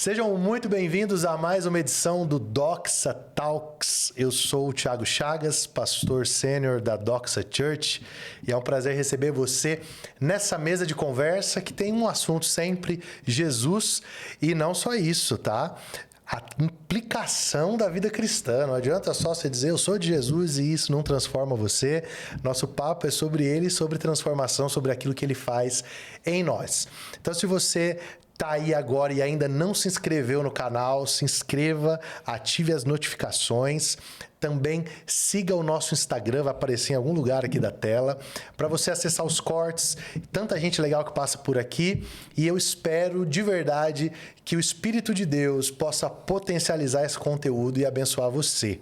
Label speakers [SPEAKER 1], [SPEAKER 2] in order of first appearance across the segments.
[SPEAKER 1] Sejam muito bem-vindos a mais uma edição do Doxa Talks. Eu sou o Thiago Chagas, pastor sênior da Doxa Church, e é um prazer receber você nessa mesa de conversa que tem um assunto sempre, Jesus, e não só isso, tá? A implicação da vida cristã. Não adianta só você dizer eu sou de Jesus e isso não transforma você. Nosso papo é sobre ele, sobre transformação, sobre aquilo que ele faz em nós. Então, se você tá aí agora e ainda não se inscreveu no canal, se inscreva, ative as notificações. Também siga o nosso Instagram, vai aparecer em algum lugar aqui da tela, para você acessar os cortes. Tanta gente legal que passa por aqui. E eu espero de verdade que o Espírito de Deus possa potencializar esse conteúdo e abençoar você.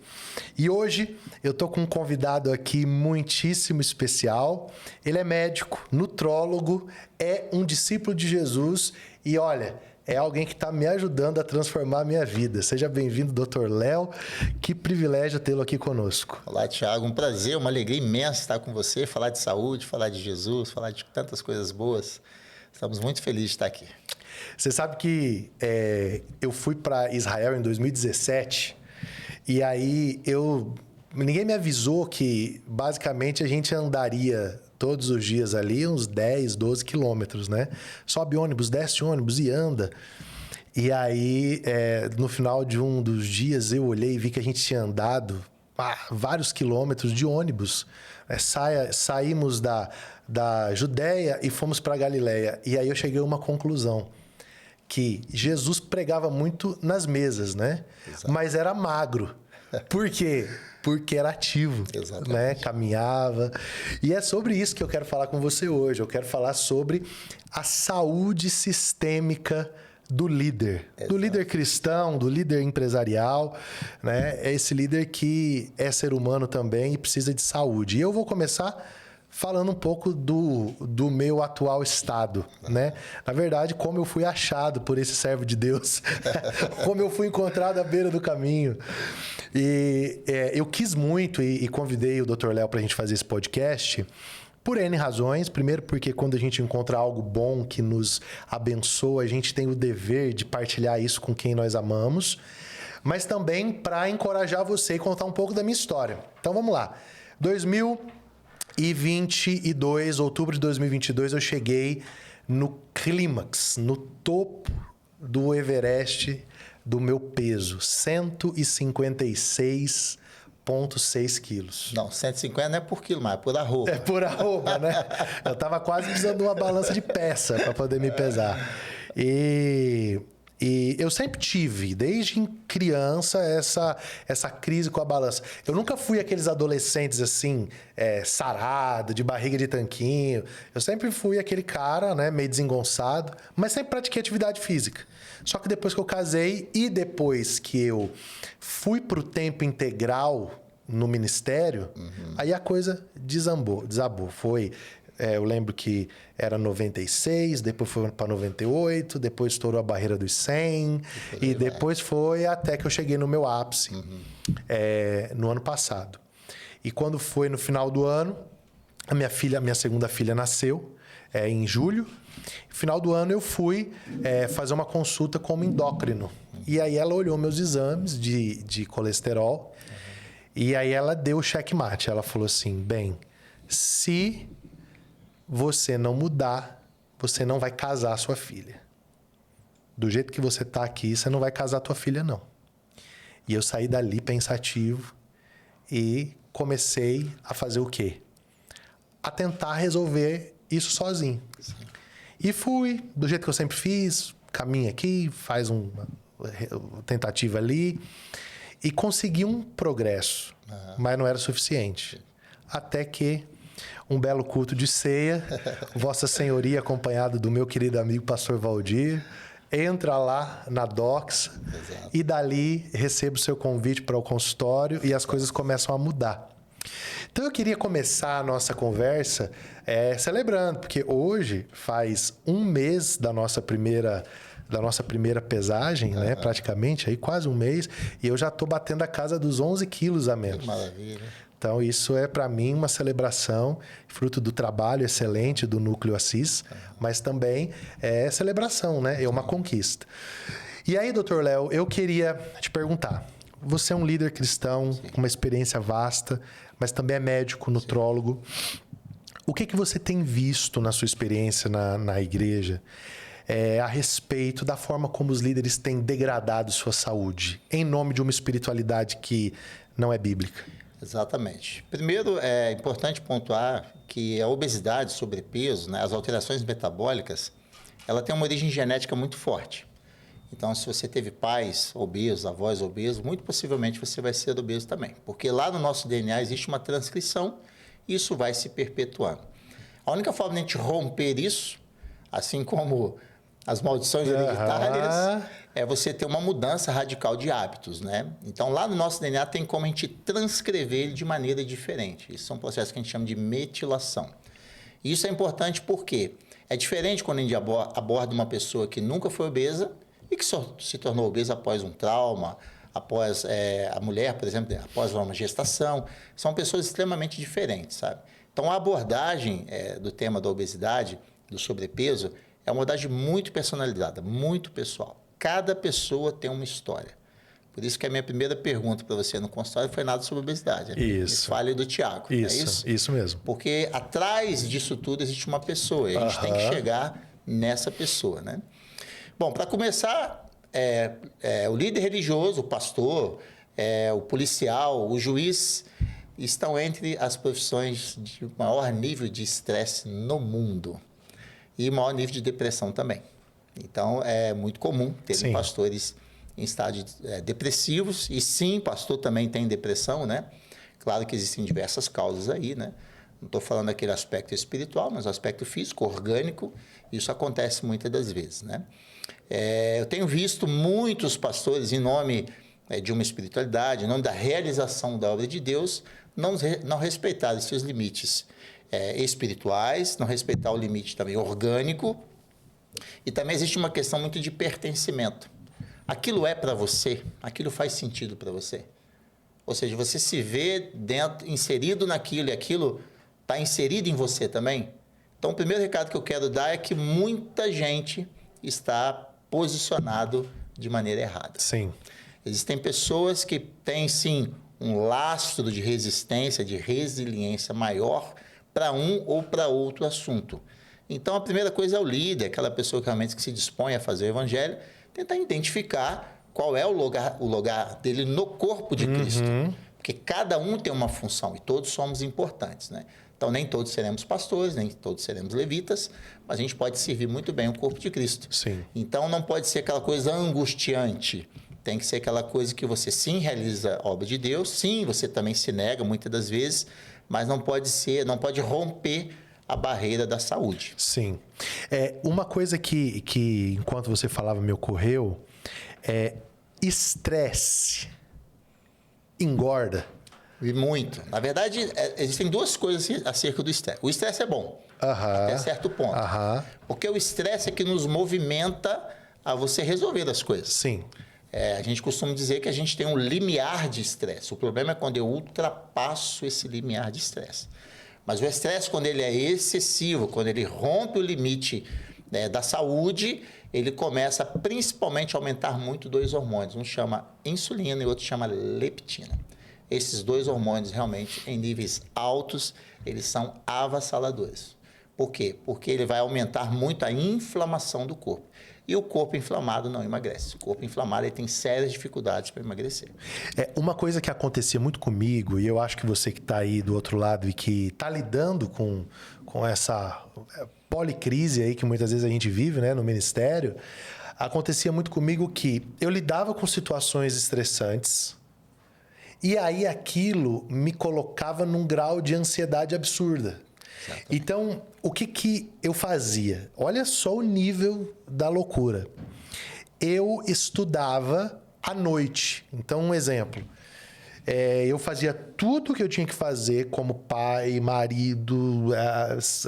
[SPEAKER 1] E hoje eu tô com um convidado aqui muitíssimo especial. Ele é médico, nutrólogo, é um discípulo de Jesus e olha, é alguém que está me ajudando a transformar a minha vida. Seja bem-vindo, Dr. Léo. Que privilégio tê-lo aqui conosco.
[SPEAKER 2] Olá, Thiago. Um prazer, uma alegria imensa estar com você, falar de saúde, falar de Jesus, falar de tantas coisas boas. Estamos muito felizes de estar aqui.
[SPEAKER 1] Você sabe que eu fui para Israel em 2017 e aí ninguém me avisou que basicamente a gente andaria todos os dias ali uns 10, 12 quilômetros, né? Sobe ônibus, desce ônibus e anda. E aí, no final de um dos dias, eu olhei e vi que a gente tinha andado vários quilômetros de ônibus. Saímos da Judéia e fomos para Galileia. E aí eu cheguei a uma conclusão, que Jesus pregava muito nas mesas, né? Exato. Mas era magro. Por quê? Porque era ativo, né? Caminhava. E é sobre isso que eu quero falar com você hoje. Eu quero falar sobre a saúde sistêmica do líder. Exato. Do líder cristão, do líder empresarial, né? É esse líder que é ser humano também e precisa de saúde. E eu vou começar falando um pouco do meu atual estado, né? Na verdade, como eu fui achado por esse servo de Deus, como eu fui encontrado à beira do caminho. E eu quis muito e convidei o Dr. Léo para a gente fazer esse podcast por N razões. Primeiro, porque quando a gente encontra algo bom que nos abençoa, a gente tem o dever de partilhar isso com quem nós amamos, mas também para encorajar você e contar um pouco da minha história. Então, vamos lá. 2022, outubro de 2022, eu cheguei no clímax, no topo do Everest do meu peso, 156,6 quilos.
[SPEAKER 2] Não, 150 não é por quilo, mas é por arroba.
[SPEAKER 1] É por arroba, né? Eu tava quase precisando de uma balança de peça para poder me pesar. E eu sempre tive, desde criança, essa crise com a balança. Eu nunca fui aqueles adolescentes assim, sarado, de barriga de tanquinho. Eu sempre fui aquele cara, né, meio desengonçado, mas sempre pratiquei atividade física. Só que depois que eu casei e depois que eu fui pro tempo integral no ministério, aí a coisa desabou. Eu lembro que era 96, depois foi para 98, depois estourou a barreira dos 100, e depois foi até que eu cheguei no meu ápice, no ano passado. E quando foi no final do ano, a minha segunda filha nasceu, em julho. No final do ano eu fui fazer uma consulta com um endócrino. E aí ela olhou meus exames de colesterol, e aí ela deu o checkmate. Ela falou assim, bem, se você não mudar, você não vai casar a sua filha. Do jeito que você tá aqui, você não vai casar a tua filha, não. E eu saí dali pensativo e comecei a fazer o quê? A tentar resolver isso sozinho. Sim. E fui, do jeito que eu sempre fiz, caminha aqui, faz uma tentativa ali, e consegui um progresso, mas não era suficiente. Até que um belo culto de ceia, Vossa Senhoria, acompanhado do meu querido amigo pastor Valdir, entra lá na Doxa. Exato. E dali recebo o seu convite para o consultório e as coisas começam a mudar. Então eu queria começar a nossa conversa celebrando, porque hoje faz um mês da nossa primeira pesagem, né? Praticamente, aí quase um mês, e eu já estou batendo a casa dos 11 quilos a menos.
[SPEAKER 2] Que maravilha.
[SPEAKER 1] Então, isso é, para mim, uma celebração, fruto do trabalho excelente do Núcleo Assis, mas também é celebração, né? É uma conquista. E aí, doutor Léo, eu queria te perguntar. Você é um líder cristão com uma experiência vasta, mas também é médico, nutrólogo. O que você tem visto na sua experiência na igreja a respeito da forma como os líderes têm degradado sua saúde em nome de uma espiritualidade que não é bíblica?
[SPEAKER 2] Exatamente. Primeiro, é importante pontuar que a obesidade, sobrepeso, né, as alterações metabólicas, ela tem uma origem genética muito forte. Então, se você teve pais obesos, avós obesos, muito possivelmente você vai ser obeso também. Porque lá no nosso DNA existe uma transcrição e isso vai se perpetuando. A única forma de a gente romper isso, assim como as maldições hereditárias, é você ter uma mudança radical de hábitos, né? Então, lá no nosso DNA tem como a gente transcrever ele de maneira diferente. Isso é um processo que a gente chama de metilação. E isso é importante porque é diferente quando a gente aborda uma pessoa que nunca foi obesa e que só se tornou obesa após um trauma, após a mulher, por exemplo, após uma gestação. São pessoas extremamente diferentes, sabe? Então, a abordagem do tema da obesidade, do sobrepeso, é uma abordagem muito personalizada, muito pessoal. Cada pessoa tem uma história. Por isso que a minha primeira pergunta para você no consultório foi nada sobre obesidade.
[SPEAKER 1] Isso.
[SPEAKER 2] Me fale do Tiago.
[SPEAKER 1] Isso,
[SPEAKER 2] é
[SPEAKER 1] isso mesmo.
[SPEAKER 2] Porque atrás disso tudo existe uma pessoa. E a gente tem que chegar nessa pessoa, né? Bom, para começar, o líder religioso, o pastor, o policial, o juiz, estão entre as profissões de maior nível de estresse no mundo. E maior nível de depressão também. Então, é muito comum terem pastores em estágios depressivos. E sim, pastor também tem depressão, né? Claro que existem diversas causas aí, né? Não estou falando daquele aspecto espiritual, mas o aspecto físico, orgânico. Isso acontece muitas das vezes, né? Eu tenho visto muitos pastores, em nome de uma espiritualidade, em nome da realização da obra de Deus, não respeitar os seus limites espirituais, não respeitar o limite também orgânico. E também existe uma questão muito de pertencimento. Aquilo é para você? Aquilo faz sentido para você? Ou seja, você se vê inserido naquilo e aquilo está inserido em você também? Então, o primeiro recado que eu quero dar é que muita gente está posicionado de maneira errada.
[SPEAKER 1] Sim.
[SPEAKER 2] Existem pessoas que têm, sim, um lastro de resistência, de resiliência maior para um ou para outro assunto. Então, a primeira coisa é o líder, aquela pessoa que realmente se dispõe a fazer o evangelho, tentar identificar qual é o lugar dele no corpo de Cristo. Porque cada um tem uma função e todos somos importantes, né? Então, nem todos seremos pastores, nem todos seremos levitas, mas a gente pode servir muito bem o corpo de Cristo.
[SPEAKER 1] Sim.
[SPEAKER 2] Então, não pode ser aquela coisa angustiante. Tem que ser aquela coisa que você sim realiza a obra de Deus, sim, você também se nega muitas das vezes, mas não pode romper a barreira da saúde.
[SPEAKER 1] Sim. Uma coisa que enquanto você falava me ocorreu estresse engorda.
[SPEAKER 2] E muito. Na verdade, existem duas coisas acerca do estresse. O estresse é bom, até certo ponto. Porque o estresse é que nos movimenta a você resolver as coisas.
[SPEAKER 1] Sim.
[SPEAKER 2] A gente costuma dizer que a gente tem um limiar de estresse. O problema é quando eu ultrapasso esse limiar de estresse. Mas o estresse, quando ele é excessivo, quando ele rompe o limite da saúde, ele começa principalmente a aumentar muito dois hormônios. Um chama insulina e outro chama leptina. Esses dois hormônios, realmente, em níveis altos, eles são avassaladores. Por quê? Porque ele vai aumentar muito a inflamação do corpo. E o corpo inflamado não emagrece. O corpo inflamado ele tem sérias dificuldades para emagrecer.
[SPEAKER 1] Uma coisa que acontecia muito comigo, e eu acho que você que está aí do outro lado e que está lidando com essa policrise aí que muitas vezes a gente vive, né, no ministério, acontecia muito comigo que eu lidava com situações estressantes e aí aquilo me colocava num grau de ansiedade absurda. Exatamente. Então, o que eu fazia? Olha só o nível da loucura. Eu estudava à noite. Então, um exemplo. Eu fazia tudo o que eu tinha que fazer como pai, marido,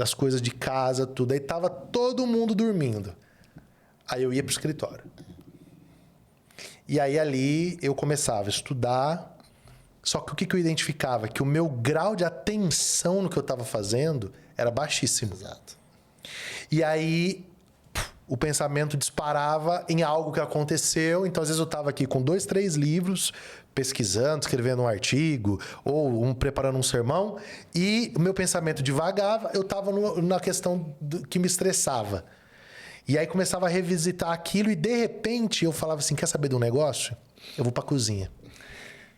[SPEAKER 1] as coisas de casa, tudo. Aí estava todo mundo dormindo. Aí eu ia para o escritório. E aí ali eu começava a estudar. Só que o que eu identificava? Que o meu grau de atenção no que eu estava fazendo era baixíssimo.
[SPEAKER 2] Exato.
[SPEAKER 1] E aí o pensamento disparava em algo que aconteceu. Então, às vezes eu estava aqui com 2, 3 livros, pesquisando, escrevendo um artigo ou preparando um sermão, e o meu pensamento divagava, eu estava na questão que me estressava. E aí começava a revisitar aquilo e, de repente, eu falava assim, quer saber de um negócio? Eu vou para a cozinha.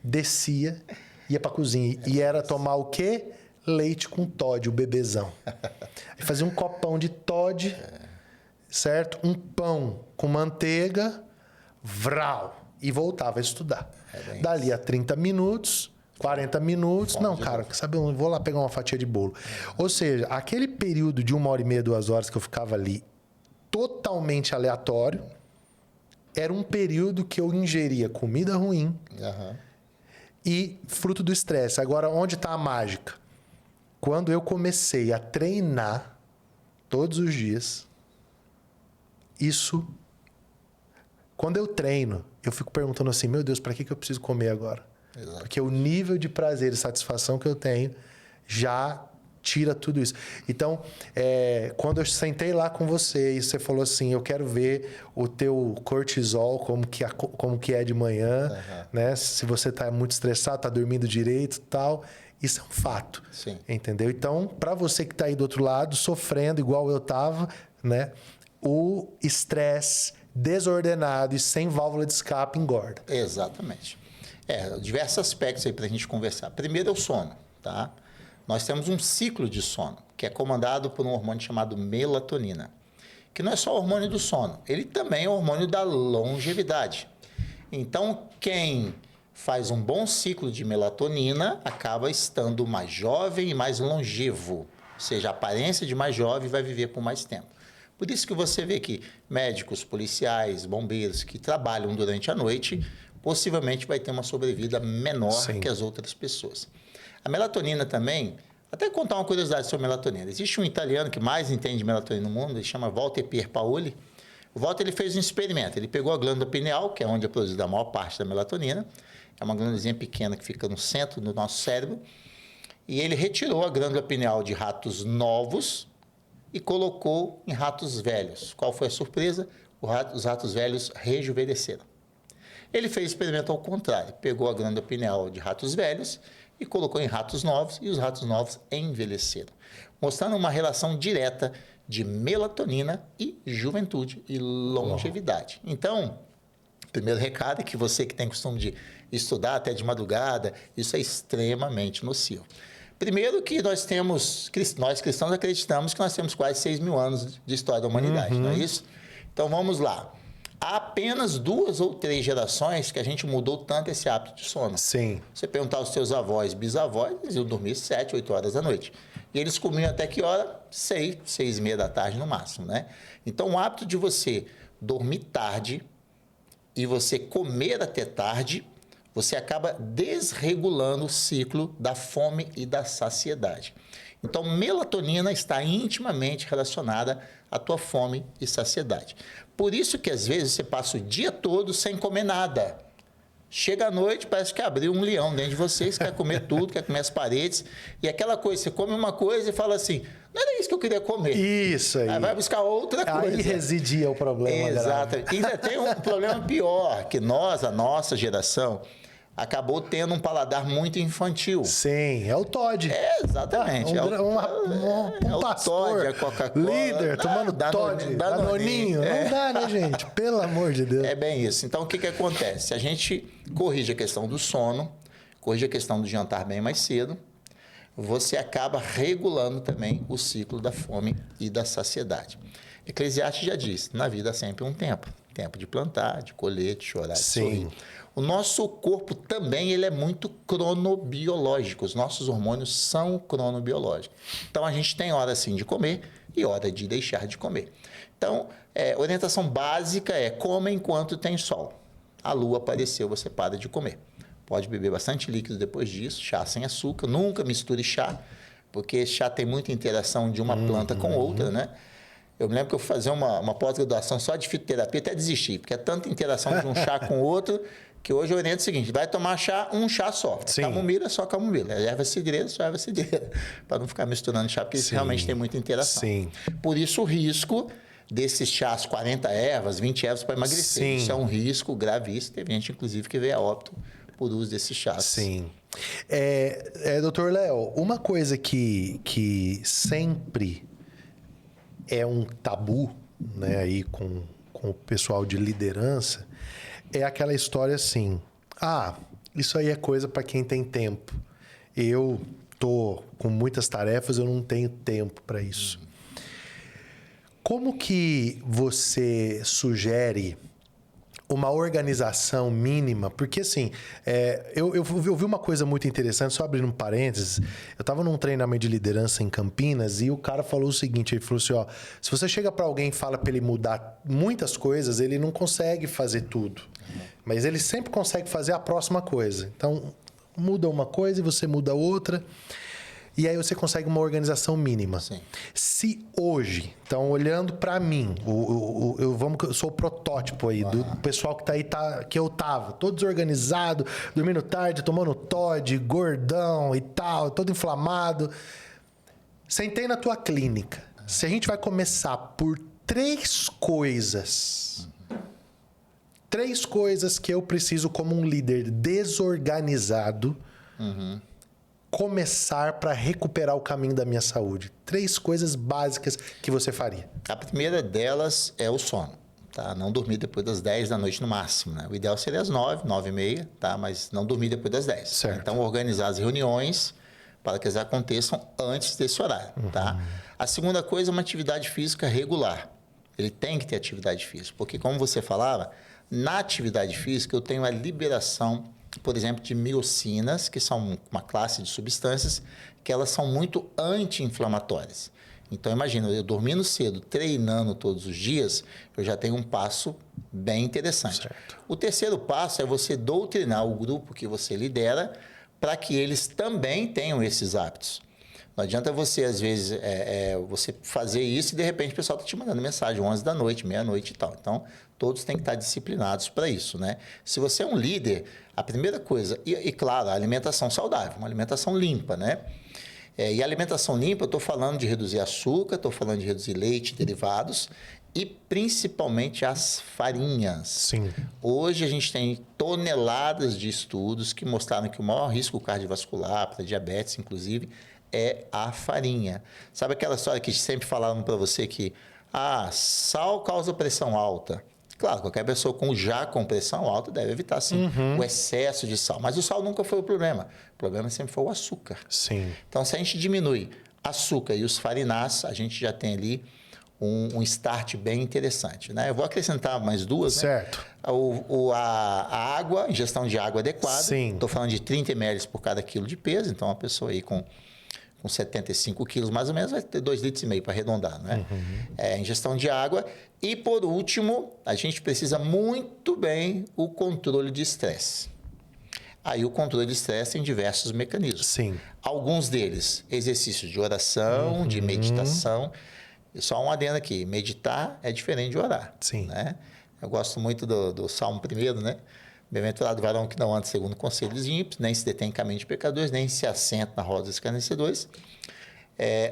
[SPEAKER 1] Descia, ia para a cozinha. E era tomar o quê? Leite com Toddy, o bebezão. Aí fazia um copão de Toddy, certo? Um pão com manteiga, vral. E voltava a estudar. Dali a 30 minutos, 40 minutos. Não, cara, sabe, eu vou lá pegar uma fatia de bolo. Ou seja, aquele período de 1h30, 2 horas que eu ficava ali totalmente aleatório, era um período que eu ingeria comida ruim e fruto do estresse. Agora, onde está a mágica? Quando eu comecei a treinar todos os dias, quando eu treino, eu fico perguntando assim, meu Deus, para que eu preciso comer agora? Exato. Porque o nível de prazer e satisfação que eu tenho já tira tudo isso. Então, quando eu sentei lá com você e você falou assim, eu quero ver o teu cortisol, como que é de manhã, né? Se você está muito estressado, está dormindo direito e tal. Isso é um fato.
[SPEAKER 2] Sim.
[SPEAKER 1] Entendeu? Então, para você que está aí do outro lado, sofrendo igual eu estava, né? O estresse desordenado e sem válvula de escape engorda.
[SPEAKER 2] Exatamente. Diversos aspectos aí para a gente conversar. Primeiro é o sono, tá? Nós temos um ciclo de sono, que é comandado por um hormônio chamado melatonina, que não é só o hormônio do sono, ele também é o hormônio da longevidade. Então, quem faz um bom ciclo de melatonina acaba estando mais jovem e mais longevo, ou seja, a aparência de mais jovem vai viver por mais tempo. Por isso que você vê que médicos, policiais, bombeiros que trabalham durante a noite, possivelmente vai ter uma sobrevida menor que as outras pessoas. A melatonina também, até contar uma curiosidade sobre a melatonina. Existe um italiano que mais entende de melatonina no mundo, ele chama Walter Pierpaoli. O Walter ele fez um experimento, ele pegou a glândula pineal, que é onde é produzida a maior parte da melatonina, é uma glândulazinha pequena que fica no centro do nosso cérebro, e ele retirou a glândula pineal de ratos novos e colocou em ratos velhos. Qual foi a surpresa? Os ratos velhos rejuvenesceram. Ele fez o experimento ao contrário, pegou a glândula pineal de ratos velhos e colocou em ratos novos, e os ratos novos envelheceram, mostrando uma relação direta de melatonina e juventude e longevidade. Então, o primeiro recado é que você que tem costume de estudar até de madrugada, isso é extremamente nocivo. Primeiro que nós cristãos acreditamos que nós temos quase 6.000 anos de história da humanidade, não é isso? Então vamos lá. Há apenas 2 ou 3 gerações que a gente mudou tanto esse hábito de sono.
[SPEAKER 1] Sim.
[SPEAKER 2] Você perguntar aos seus avós, bisavós, eles iam dormir 7, 8 horas da noite. E eles comiam até que hora? 6, 6:30 da tarde no máximo, né? Então o hábito de você dormir tarde e você comer até tarde, você acaba desregulando o ciclo da fome e da saciedade. Então, melatonina está intimamente relacionada à tua fome e saciedade. Por isso que, às vezes, você passa o dia todo sem comer nada. Chega à noite, parece que abriu um leão dentro de você, você quer comer tudo, quer comer as paredes. E aquela coisa, você come uma coisa e fala assim, não era isso que eu queria comer.
[SPEAKER 1] Isso aí.
[SPEAKER 2] Aí vai buscar outra coisa.
[SPEAKER 1] Aí residia o problema.
[SPEAKER 2] Exato. E ainda tem um problema pior, que a nossa geração, acabou tendo um paladar muito infantil.
[SPEAKER 1] Sim, é o Toddy.
[SPEAKER 2] Exatamente.
[SPEAKER 1] Um pastor,
[SPEAKER 2] Toddy, a Coca-Cola.
[SPEAKER 1] Líder, tomando Toddy, Danoninho. Não dá, né, gente? Pelo amor de Deus.
[SPEAKER 2] É bem isso. Então, o que acontece? Se a gente corrige a questão do sono, corrige a questão do jantar bem mais cedo, você acaba regulando também o ciclo da fome e da saciedade. Eclesiastes já diz, na vida há sempre um tempo. Tempo de plantar, de colher, de chorar, de sorrir. O nosso corpo também ele é muito cronobiológico. Os nossos hormônios são cronobiológicos. Então, a gente tem hora, sim, de comer e hora de deixar de comer. Então, orientação básica é coma enquanto tem sol. A lua apareceu, você para de comer. Pode beber bastante líquido depois disso, chá sem açúcar. Nunca misture chá, porque chá tem muita interação de uma planta com outra, né? Eu me lembro que eu fui fazer uma pós-graduação só de fitoterapia, até desistir, porque é tanta interação de um chá com o outro, que hoje eu oriento o seguinte, vai tomar chá, um chá só. Camomila, só camomila. Erva cidreira, só erva cidreira. Para não ficar misturando chá, porque isso realmente tem muita interação.
[SPEAKER 1] Sim.
[SPEAKER 2] Por isso o risco desses chás 40 ervas, 20 ervas para emagrecer.
[SPEAKER 1] Sim.
[SPEAKER 2] Isso é um risco gravíssimo. Teve gente, inclusive, que veio a óbito por uso desses chás.
[SPEAKER 1] Sim. Doutor Léo, uma coisa que sempre é um tabu, né, aí com o pessoal de liderança, é aquela história assim, isso aí é coisa para quem tem tempo. Eu tô com muitas tarefas, eu não tenho tempo para isso. Como que você sugere uma organização mínima? Porque, assim, eu vi uma coisa muito interessante, só abrindo um parênteses. Eu estava num treinamento de liderança em Campinas e o cara falou o seguinte, ele falou assim, ó, se você chega para alguém e fala para ele mudar muitas coisas, ele não consegue fazer tudo. Mas ele sempre consegue fazer a próxima coisa. Então, muda uma coisa e você muda outra. E aí você consegue uma organização mínima.
[SPEAKER 2] Sim.
[SPEAKER 1] Se hoje, então olhando para mim, eu sou o protótipo aí do pessoal que tá aí, que eu tava, todo desorganizado, dormindo tarde, tomando Todd, gordão e tal, todo inflamado. Sentei na tua clínica. Se a gente vai começar por 3 coisas que eu preciso como um líder desorganizado, começar para recuperar o caminho da minha saúde. 3 coisas básicas que você faria.
[SPEAKER 2] A primeira delas é o sono, tá? Não dormir depois das 10 da noite no máximo, né? O ideal seria às 9, 9h30, tá? Mas não dormir depois das 10.
[SPEAKER 1] Certo.
[SPEAKER 2] Então, organizar as reuniões para que elas aconteçam antes desse horário, tá? A segunda coisa é uma atividade física regular. Ele tem que ter atividade física, porque como você falava, na atividade física eu tenho a liberação, por exemplo, de miocinas, que são uma classe de substâncias que elas são muito anti-inflamatórias. Então, imagina, eu dormindo cedo, treinando todos os dias, eu já tenho um passo bem interessante.
[SPEAKER 1] Certo.
[SPEAKER 2] O terceiro passo é você doutrinar o grupo que você lidera para que eles também tenham esses hábitos. Não adianta você, às vezes, você fazer isso e, de repente, o pessoal está te mandando mensagem 11 da noite, meia-noite e tal. Então, todos têm que estar disciplinados para isso, né? Se você é um líder, a primeira coisa... E claro, a alimentação saudável, uma alimentação limpa, né? E a alimentação limpa, eu estou falando de reduzir açúcar, estou falando de reduzir leite, derivados e, principalmente, as farinhas.
[SPEAKER 1] Sim.
[SPEAKER 2] Hoje, a gente tem toneladas de estudos que mostraram que o maior risco cardiovascular, para diabetes, inclusive, é a farinha. Sabe aquela história que sempre falaram para você que sal causa pressão alta? Claro, qualquer pessoa com pressão alta deve evitar, sim, o excesso de sal. Mas o sal nunca foi o problema. O problema sempre foi o açúcar.
[SPEAKER 1] Sim.
[SPEAKER 2] Então, se a gente diminui açúcar e os farináceos, a gente já tem ali um start bem interessante, né? Eu vou acrescentar mais 2, né?
[SPEAKER 1] Certo.
[SPEAKER 2] A água, ingestão de água adequada.
[SPEAKER 1] Sim.
[SPEAKER 2] Estou falando de 30 ml por cada quilo de peso. Então, uma pessoa aí com 75 quilos mais ou menos, vai ter 2,5 litros para arredondar, né? Ingestão de água. E, por último, a gente precisa muito bem o controle de estresse. Aí, o controle de estresse tem diversos mecanismos.
[SPEAKER 1] Sim.
[SPEAKER 2] Alguns deles, exercícios de oração, de meditação. E só um adendo aqui, meditar é diferente de orar.
[SPEAKER 1] Sim.
[SPEAKER 2] Né? Eu gosto muito do Salmo 1º, né? Bem-aventurado o varão que não anda segundo o conselho dos ímpios, nem se detém em caminho de pecadores, nem se assenta na roda dos escarnecedores.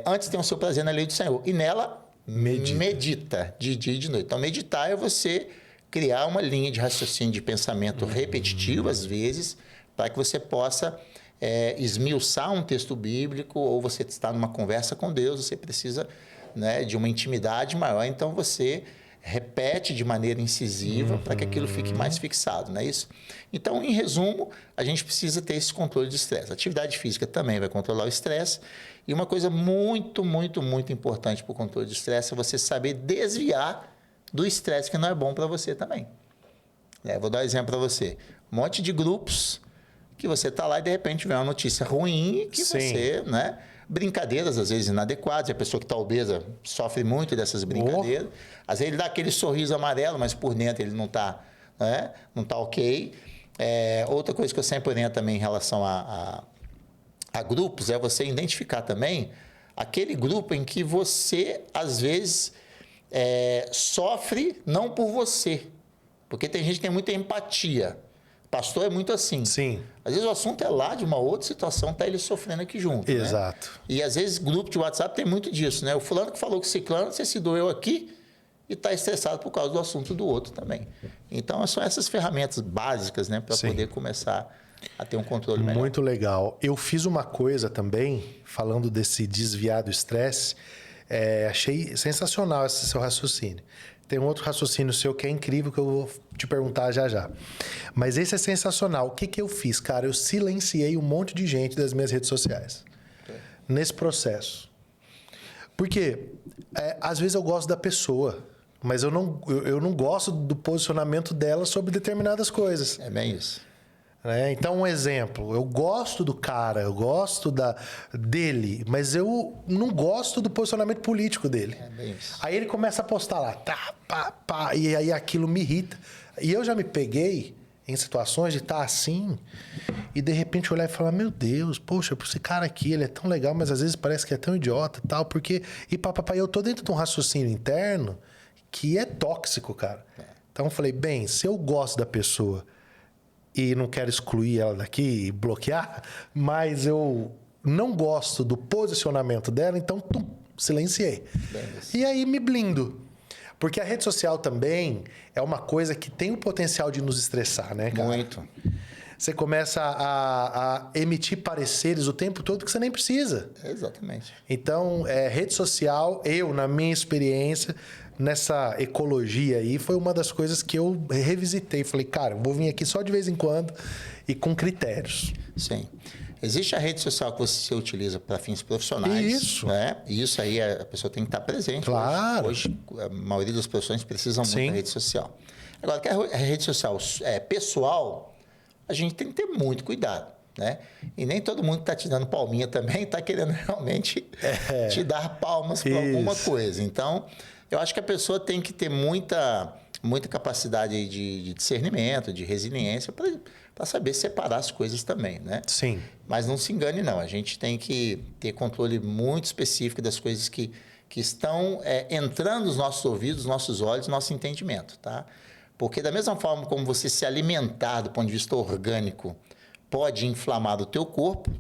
[SPEAKER 2] Antes tem o seu prazer na lei do Senhor. E nela, medita de dia e de noite. Então, meditar é você criar uma linha de raciocínio, de pensamento repetitivo, às vezes, para que você possa esmiuçar um texto bíblico, ou você está numa conversa com Deus, você precisa, né, de uma intimidade maior. Então, você repete de maneira incisiva para que aquilo fique mais fixado, não é isso? Então, em resumo, a gente precisa ter esse controle de estresse. A atividade física também vai controlar o estresse. E uma coisa muito, muito, muito importante para o controle de estresse é você saber desviar do estresse que não é bom para você também. Vou dar um exemplo para você. Um monte de grupos que você está lá e, de repente, vem uma notícia ruim que você, né? Brincadeiras, às vezes, inadequadas. A pessoa que está obesa sofre muito dessas brincadeiras. Às vezes, ele dá aquele sorriso amarelo, mas por dentro ele não está, né? Não tá ok. Outra coisa que eu sempre oriento também em relação a grupos é você identificar também aquele grupo em que você, às vezes, sofre não por você. Porque tem gente que tem muita empatia. Pastor é muito assim.
[SPEAKER 1] Sim.
[SPEAKER 2] Às vezes o assunto é lá de uma outra situação, está ele sofrendo aqui junto.
[SPEAKER 1] Exato.
[SPEAKER 2] Né? E às vezes grupo de WhatsApp tem muito disso, né? O fulano que falou com o ciclano, você se doeu aqui e está estressado por causa do assunto do outro também. Então, são essas ferramentas básicas, né, para poder começar a ter um controle melhor.
[SPEAKER 1] Muito legal. Eu fiz uma coisa também, falando desse desviar do estresse, achei sensacional esse seu raciocínio. Tem um outro raciocínio seu que é incrível, que eu vou te perguntar já já. Mas esse é sensacional. O que eu fiz, cara? Eu silenciei um monte de gente das minhas redes sociais. Nesse processo. Porque, às vezes eu gosto da pessoa, mas eu não gosto do posicionamento dela sobre determinadas coisas.
[SPEAKER 2] É bem isso.
[SPEAKER 1] Então, um exemplo. Eu gosto do cara, eu gosto dele, mas eu não gosto do posicionamento político dele.
[SPEAKER 2] É bem isso.
[SPEAKER 1] Aí ele começa a postar lá, pá, e aí aquilo me irrita. E eu já me peguei em situações de estar assim e de repente olhar e falar, meu Deus, poxa, esse cara aqui, ele é tão legal, mas às vezes parece que é tão idiota e tal, porque... E papai, eu tô dentro de um raciocínio interno que é tóxico, cara. Então eu falei, bem, se eu gosto da pessoa e não quero excluir ela daqui e bloquear, mas eu não gosto do posicionamento dela, então silenciei. E aí me blindo. Porque a rede social também é uma coisa que tem o potencial de nos estressar, né, cara?
[SPEAKER 2] Muito.
[SPEAKER 1] Você começa a emitir pareceres o tempo todo que você nem precisa.
[SPEAKER 2] Exatamente.
[SPEAKER 1] Então, rede social, na minha experiência, nessa ecologia aí, foi uma das coisas que eu revisitei. Falei, cara, eu vou vir aqui só de vez em quando e com critérios.
[SPEAKER 2] Sim. Existe a rede social que você utiliza para fins profissionais.
[SPEAKER 1] Isso.
[SPEAKER 2] Né? E isso aí a pessoa tem que estar presente.
[SPEAKER 1] Claro.
[SPEAKER 2] Hoje a maioria das profissões precisam muito da rede social. Agora, que a rede social pessoal, a gente tem que ter muito cuidado. Né? E nem todo mundo que está te dando palminha também está querendo realmente te dar palmas para alguma coisa. Então, eu acho que a pessoa tem que ter muita capacidade de discernimento, de resiliência para saber separar as coisas também, né?
[SPEAKER 1] Sim.
[SPEAKER 2] Mas não se engane, não. A gente tem que ter controle muito específico das coisas que estão entrando nos nossos ouvidos, nos nossos olhos, no nosso entendimento, tá? Porque da mesma forma como você se alimentar do ponto de vista orgânico pode inflamar o teu corpo,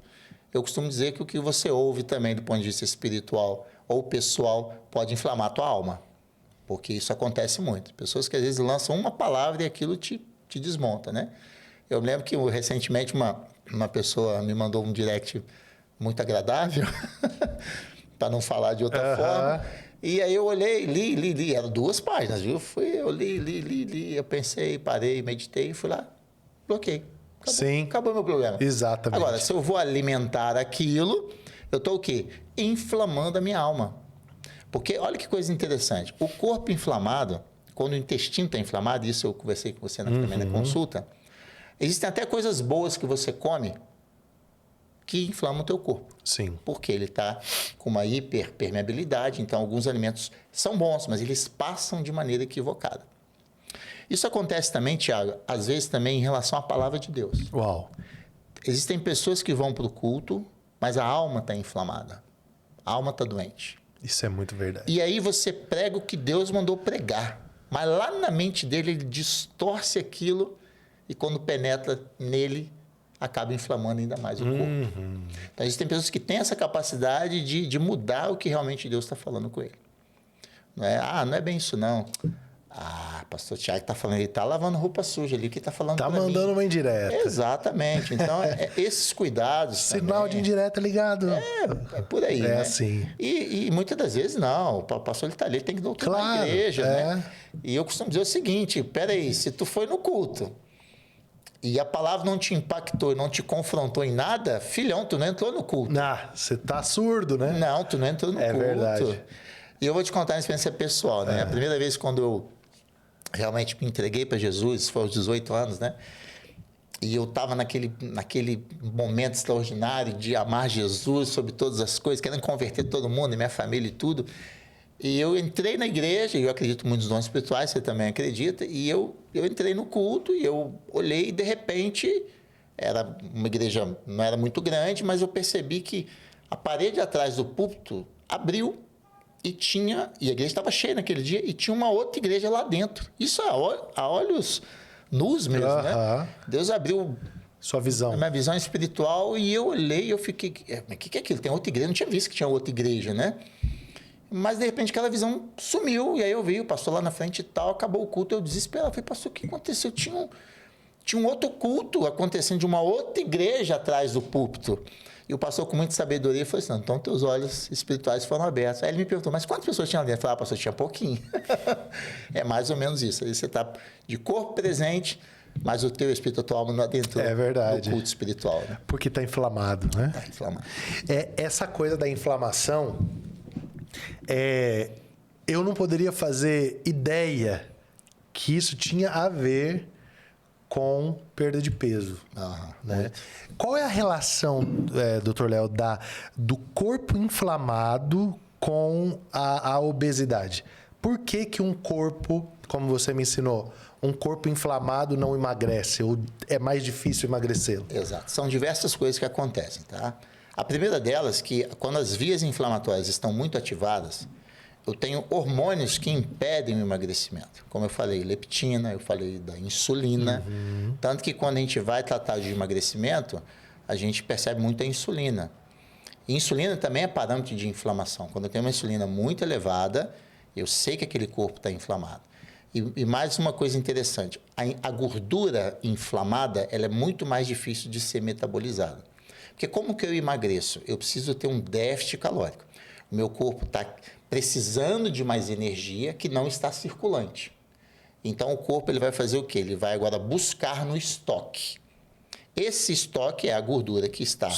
[SPEAKER 2] eu costumo dizer que o que você ouve também do ponto de vista espiritual ou pessoal pode inflamar a tua alma. Porque isso acontece muito. Pessoas que às vezes lançam uma palavra e aquilo te desmonta, né? Eu lembro que recentemente uma pessoa me mandou um direct muito agradável, para não falar de outra forma. E aí eu olhei, li. Eram 2 páginas, viu? Eu li. Eu pensei, parei, meditei, fui lá, bloqueei. Acabou meu problema.
[SPEAKER 1] Exatamente.
[SPEAKER 2] Agora, se eu vou alimentar aquilo, eu estou o quê? Inflamando a minha alma. Porque olha que coisa interessante. O corpo inflamado, quando o intestino está inflamado, isso eu conversei com você também na consulta, existem até coisas boas que você come que inflamam o teu corpo.
[SPEAKER 1] Sim.
[SPEAKER 2] Porque ele está com uma hiperpermeabilidade, então alguns alimentos são bons, mas eles passam de maneira equivocada. Isso acontece também, Tiago, às vezes também em relação à palavra de Deus.
[SPEAKER 1] Uau.
[SPEAKER 2] Existem pessoas que vão para o culto, mas a alma está inflamada. A alma está doente.
[SPEAKER 1] Isso é muito verdade.
[SPEAKER 2] E aí você prega o que Deus mandou pregar. Mas lá na mente dele, ele distorce aquilo e quando penetra nele, acaba inflamando ainda mais o corpo. Então, existem pessoas que têm essa capacidade de mudar o que realmente Deus está falando com ele. Não é bem isso, não. Pastor Tiago está falando, ele está lavando roupa suja ali, o que está falando para mim?
[SPEAKER 1] Está mandando uma indireta.
[SPEAKER 2] Exatamente. Então, esses cuidados
[SPEAKER 1] Sinal
[SPEAKER 2] também,
[SPEAKER 1] de indireta ligado.
[SPEAKER 2] É por aí, né?
[SPEAKER 1] Assim.
[SPEAKER 2] E muitas das vezes, não. O pastor ele está ali, ele tem que doutrinar a igreja, né? E eu costumo dizer o seguinte, peraí, se tu foi no culto e a palavra não te impactou, não te confrontou em nada, filhão, tu não entrou no culto.
[SPEAKER 1] Você tá surdo, né?
[SPEAKER 2] Não, tu não entrou no culto.
[SPEAKER 1] É verdade.
[SPEAKER 2] E eu vou te contar uma experiência pessoal, né? A primeira vez quando eu realmente me entreguei para Jesus, foi aos 18 anos, né? E eu estava naquele momento extraordinário de amar Jesus sobre todas as coisas, querendo converter todo mundo, minha família e tudo. E eu entrei na igreja, eu acredito muito nos dons espirituais, você também acredita, e eu entrei no culto e eu olhei e, de repente, era uma igreja, não era muito grande, mas eu percebi que a parede atrás do púlpito abriu e a igreja estava cheia naquele dia e tinha uma outra igreja lá dentro. Isso a olhos nus mesmo, né? Deus abriu
[SPEAKER 1] sua visão.
[SPEAKER 2] A minha visão espiritual e eu olhei e eu fiquei, mas o que é aquilo? Tem outra igreja? Eu não tinha visto que tinha outra igreja, né? Mas, de repente, aquela visão sumiu. E aí eu vi o pastor lá na frente e tal, acabou o culto. Eu desesperado. Eu falei, pastor, o que aconteceu? Tinha um outro culto acontecendo de uma outra igreja atrás do púlpito. E o pastor, com muita sabedoria, falou assim, não, então teus olhos espirituais foram abertos. Aí ele me perguntou, mas quantas pessoas tinham lá dentro? Eu falei, pastor, tinha pouquinho. É mais ou menos isso. Aí você está de corpo presente, mas o teu espírito, a tua alma não adentrou no culto espiritual. Né?
[SPEAKER 1] Porque está inflamado, né?
[SPEAKER 2] Está inflamado.
[SPEAKER 1] Essa coisa da inflamação, eu não poderia fazer ideia que isso tinha a ver com perda de peso. Né? Qual é a relação, Dr. Léo, do corpo inflamado com a obesidade? Por que que um corpo, como você me ensinou, um corpo inflamado não emagrece? Ou é mais difícil emagrecê-lo?
[SPEAKER 2] Exato. São diversas coisas que acontecem, tá? A primeira delas, que quando as vias inflamatórias estão muito ativadas, eu tenho hormônios que impedem o emagrecimento. Como eu falei, leptina, eu falei da insulina. Tanto que quando a gente vai tratar de emagrecimento, a gente percebe muito a insulina. E insulina também é parâmetro de inflamação. Quando eu tenho uma insulina muito elevada, eu sei que aquele corpo está inflamado. E mais uma coisa interessante, a gordura inflamada, ela é muito mais difícil de ser metabolizada. Porque como que eu emagreço? Eu preciso ter um déficit calórico. O meu corpo está precisando de mais energia que não está circulante. Então, o corpo ele vai fazer o quê? Ele vai agora buscar no estoque. Esse estoque é a gordura que está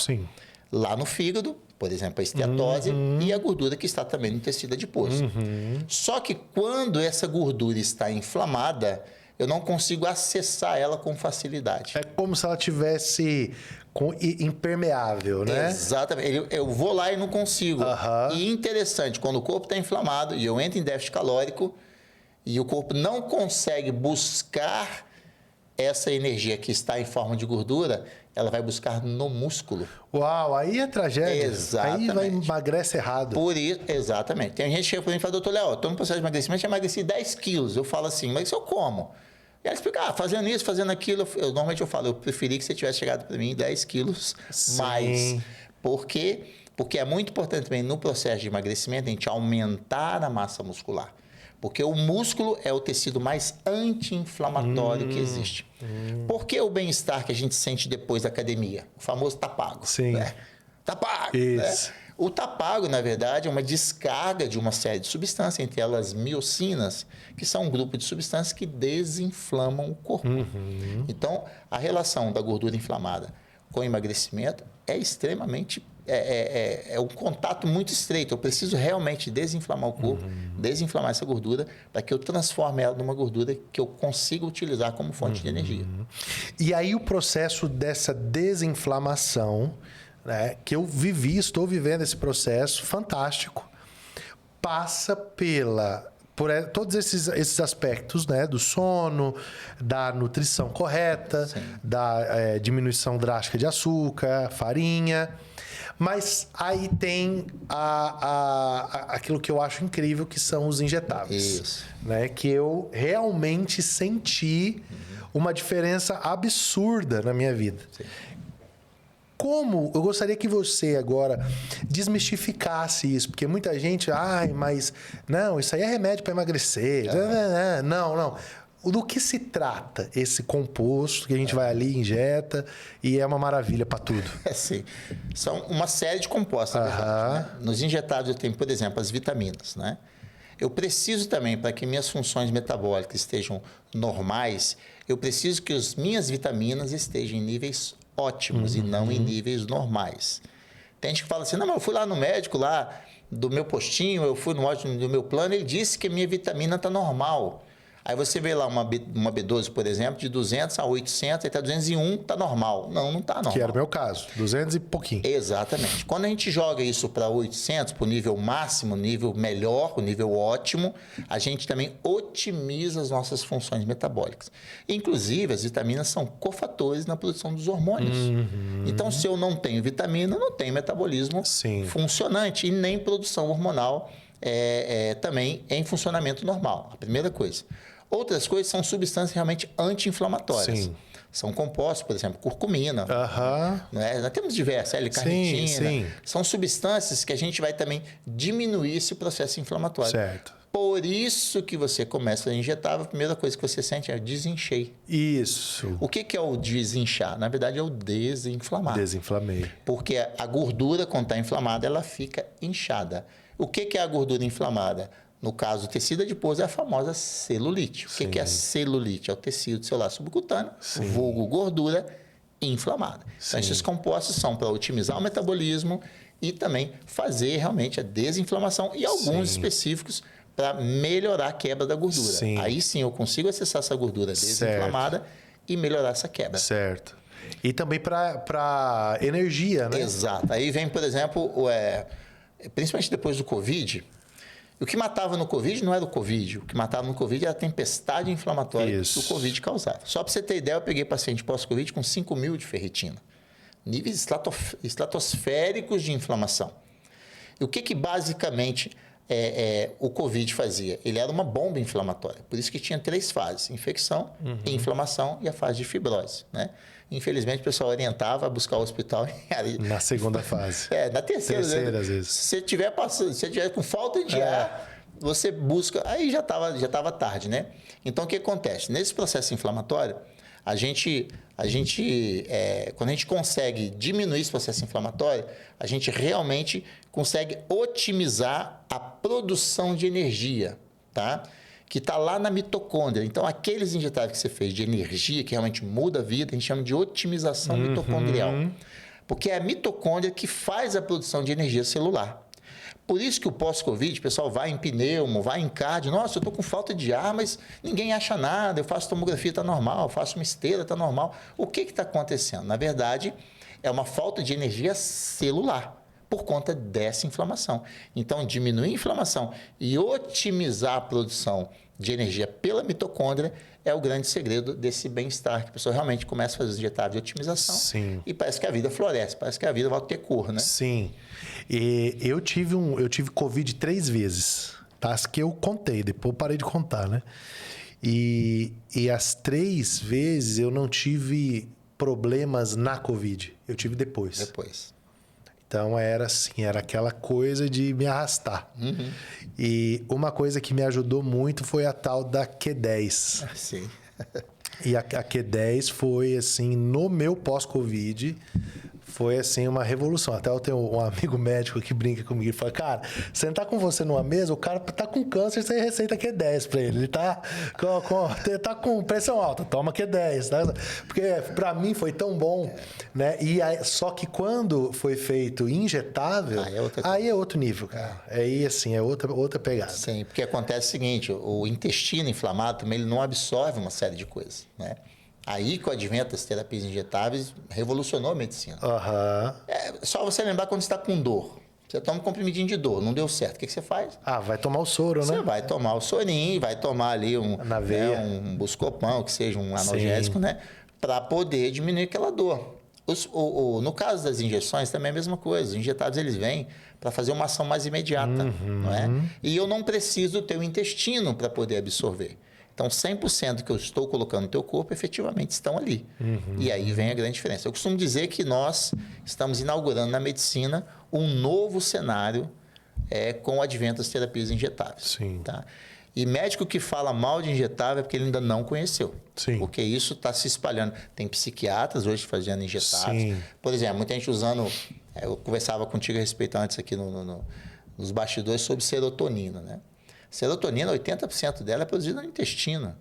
[SPEAKER 2] lá no fígado, por exemplo, a esteatose, e a gordura que está também no tecido adiposo. Só que quando essa gordura está inflamada, eu não consigo acessar ela com facilidade.
[SPEAKER 1] É como se ela tivesse impermeável, né?
[SPEAKER 2] Exatamente. Eu vou lá e não consigo. E interessante, quando o corpo está inflamado e eu entro em déficit calórico e o corpo não consegue buscar essa energia que está em forma de gordura, ela vai buscar no músculo.
[SPEAKER 1] Uau, aí é tragédia.
[SPEAKER 2] Exatamente.
[SPEAKER 1] Aí emagrece errado.
[SPEAKER 2] Por isso, exatamente. Tem gente que chega para mim e fala, doutor Léo, estou no processo de emagrecimento, eu emagreci 10 quilos. Eu falo assim, mas isso eu como? E ela explica, fazendo isso, fazendo aquilo. Normalmente eu falo, eu preferi que você tivesse chegado para mim 10 quilos mais. Por quê? Porque é muito importante também no processo de emagrecimento a gente aumentar a massa muscular. Porque o músculo é o tecido mais anti-inflamatório que existe. Por que o bem-estar que a gente sente depois da academia? O famoso tá pago. Né? Tá pago.
[SPEAKER 1] Isso.
[SPEAKER 2] Né? O tá pago, na verdade, é uma descarga de uma série de substâncias, entre elas miocinas, que são um grupo de substâncias que desinflamam o corpo. Então, a relação da gordura inflamada com o emagrecimento é extremamente... É um contato muito estreito. Eu preciso realmente desinflamar o corpo, desinflamar essa gordura, para que eu transforme ela numa gordura que eu consiga utilizar como fonte de energia.
[SPEAKER 1] E aí o processo dessa desinflamação, né, que eu estou vivendo esse processo fantástico, passa por todos esses aspectos, né, do sono, da nutrição correta, da diminuição drástica de açúcar, farinha. Mas aí tem aquilo que eu acho incrível, que são os injetáveis.
[SPEAKER 2] Isso.
[SPEAKER 1] Né? Que eu realmente senti uma diferença absurda na minha vida. Como eu gostaria que você agora desmistificasse isso, porque muita gente, mas não, isso aí é remédio para emagrecer. Não. Do que se trata esse composto que a gente vai ali, injeta e é uma maravilha para tudo?
[SPEAKER 2] Sim. São uma série de compostos, na verdade. Né? Nos injetados eu tenho, por exemplo, as vitaminas. Né? Eu preciso também, para que minhas funções metabólicas estejam normais, eu preciso que as minhas vitaminas estejam em níveis ótimos e não em níveis normais. Tem gente que fala assim, não, mas eu fui lá no médico lá do meu postinho, eu fui no ótimo do meu plano, ele disse que a minha vitamina está normal. Aí você vê lá uma B12, por exemplo, de 200 a 800, até 201, está normal. Não está normal.
[SPEAKER 1] Que era o meu caso, 200 e pouquinho.
[SPEAKER 2] Exatamente. Quando a gente joga isso para 800, para o nível máximo, nível melhor, o nível ótimo, a gente também otimiza as nossas funções metabólicas. Inclusive, as vitaminas são cofatores na produção dos hormônios. Então, se eu não tenho vitamina, eu não tenho metabolismo funcionante e nem produção hormonal também em funcionamento normal. A primeira coisa. Outras coisas são substâncias realmente anti-inflamatórias. São compostos, por exemplo, curcumina.
[SPEAKER 1] Né?
[SPEAKER 2] Nós temos diversas, L-carnitina.
[SPEAKER 1] Sim.
[SPEAKER 2] São substâncias que a gente vai também diminuir esse processo inflamatório.
[SPEAKER 1] Certo.
[SPEAKER 2] Por isso que você começa a injetar, a primeira coisa que você sente é desinchei.
[SPEAKER 1] Isso.
[SPEAKER 2] O que é o desinchar? Na verdade, é o desinflamar.
[SPEAKER 1] Desinflamei.
[SPEAKER 2] Porque a gordura, quando está inflamada, ela fica inchada. O que é a gordura inflamada? No caso, o tecido adiposo é a famosa celulite. O que é a celulite? É o tecido celular subcutâneo, vulgo gordura inflamada. Então, esses compostos são para otimizar o metabolismo e também fazer realmente a desinflamação e alguns específicos para melhorar a quebra da gordura. Aí sim eu consigo acessar essa gordura desinflamada e melhorar essa quebra.
[SPEAKER 1] Certo. E também para energia, né?
[SPEAKER 2] Exato. Aí vem, por exemplo, principalmente depois do Covid, o que matava no Covid não era o Covid. O que matava no Covid era a tempestade inflamatória que o Covid causava. Só para você ter ideia, eu peguei paciente pós-Covid com 5.000 de ferritina. Níveis estratosféricos de inflamação. E o que basicamente o Covid fazia? Ele era uma bomba inflamatória. Por isso que tinha 3 fases: infecção, inflamação e a fase de fibrose, né? Infelizmente, o pessoal orientava a buscar o hospital.
[SPEAKER 1] Na segunda fase.
[SPEAKER 2] Na terceira
[SPEAKER 1] às vezes.
[SPEAKER 2] Se você tiver com falta de ar, você busca. Aí já tava tarde, né? Então, o que acontece? Nesse processo inflamatório, quando a gente consegue diminuir esse processo inflamatório, a gente realmente consegue otimizar a produção de energia, tá? Que está lá na mitocôndria. Então, aqueles injetáveis que você fez de energia, que realmente muda a vida, a gente chama de otimização mitocondrial. Porque é a mitocôndria que faz a produção de energia celular. Por isso que o pós-Covid, o pessoal vai em pneumo, vai em cardio. Nossa, eu estou com falta de ar, mas ninguém acha nada. Eu faço tomografia, está normal. Eu faço uma esteira, está normal. O que está acontecendo? Na verdade, é uma falta de energia celular por conta dessa inflamação. Então, diminuir a inflamação e otimizar a produção de energia pela mitocôndria é o grande segredo desse bem-estar, que a pessoa realmente começa a fazer os injetáveis de otimização e parece que a vida floresce, parece que a vida volta a ter cor, né?
[SPEAKER 1] Sim. E eu tive Covid 3 vezes, tá? As que eu contei, depois eu parei de contar, né? E as 3 vezes eu não tive problemas na Covid, eu tive depois. Então, era assim, era aquela coisa de me arrastar. E uma coisa que me ajudou muito foi a tal da Q10.
[SPEAKER 2] Sim.
[SPEAKER 1] E a Q10 foi, assim, no meu pós-Covid, foi, assim, uma revolução. Até eu tenho um amigo médico que brinca comigo e fala, cara, sentar com você numa mesa, o cara tá com câncer, você receita Q10 pra ele. Ele tá com pressão alta, toma Q10. Tá? Porque pra mim foi tão bom, né? E aí, só que quando foi feito injetável, aí é outro nível, cara. Aí, assim, é outra pegada.
[SPEAKER 2] Sim, porque acontece o seguinte, o intestino inflamado também ele não absorve uma série de coisas, né? Aí, com o advento das terapias injetáveis, revolucionou a medicina. É só você lembrar quando você está com dor. Você toma um comprimidinho de dor, não deu certo. O que você faz?
[SPEAKER 1] Vai tomar o soro, né?
[SPEAKER 2] Você vai tomar o sorinho, vai tomar ali um Buscopan, que seja um analgésico, né? Para poder diminuir aquela dor. No caso das injeções, também é a mesma coisa. Os injetáveis, eles vêm para fazer uma ação mais imediata, não é? E eu não preciso ter o intestino para poder absorver. Então, 100% que eu estou colocando no teu corpo, efetivamente, estão ali. E aí vem a grande diferença. Eu costumo dizer que nós estamos inaugurando na medicina um novo cenário com o advento das terapias injetáveis.
[SPEAKER 1] Sim.
[SPEAKER 2] Tá? E médico que fala mal de injetável é porque ele ainda não conheceu.
[SPEAKER 1] Sim.
[SPEAKER 2] Porque isso está se espalhando. Tem psiquiatras hoje fazendo injetáveis.
[SPEAKER 1] Sim.
[SPEAKER 2] Por exemplo, muita gente usando... Eu conversava contigo a respeito antes aqui nos bastidores sobre serotonina, né? Serotonina, 80% dela é produzida no intestino.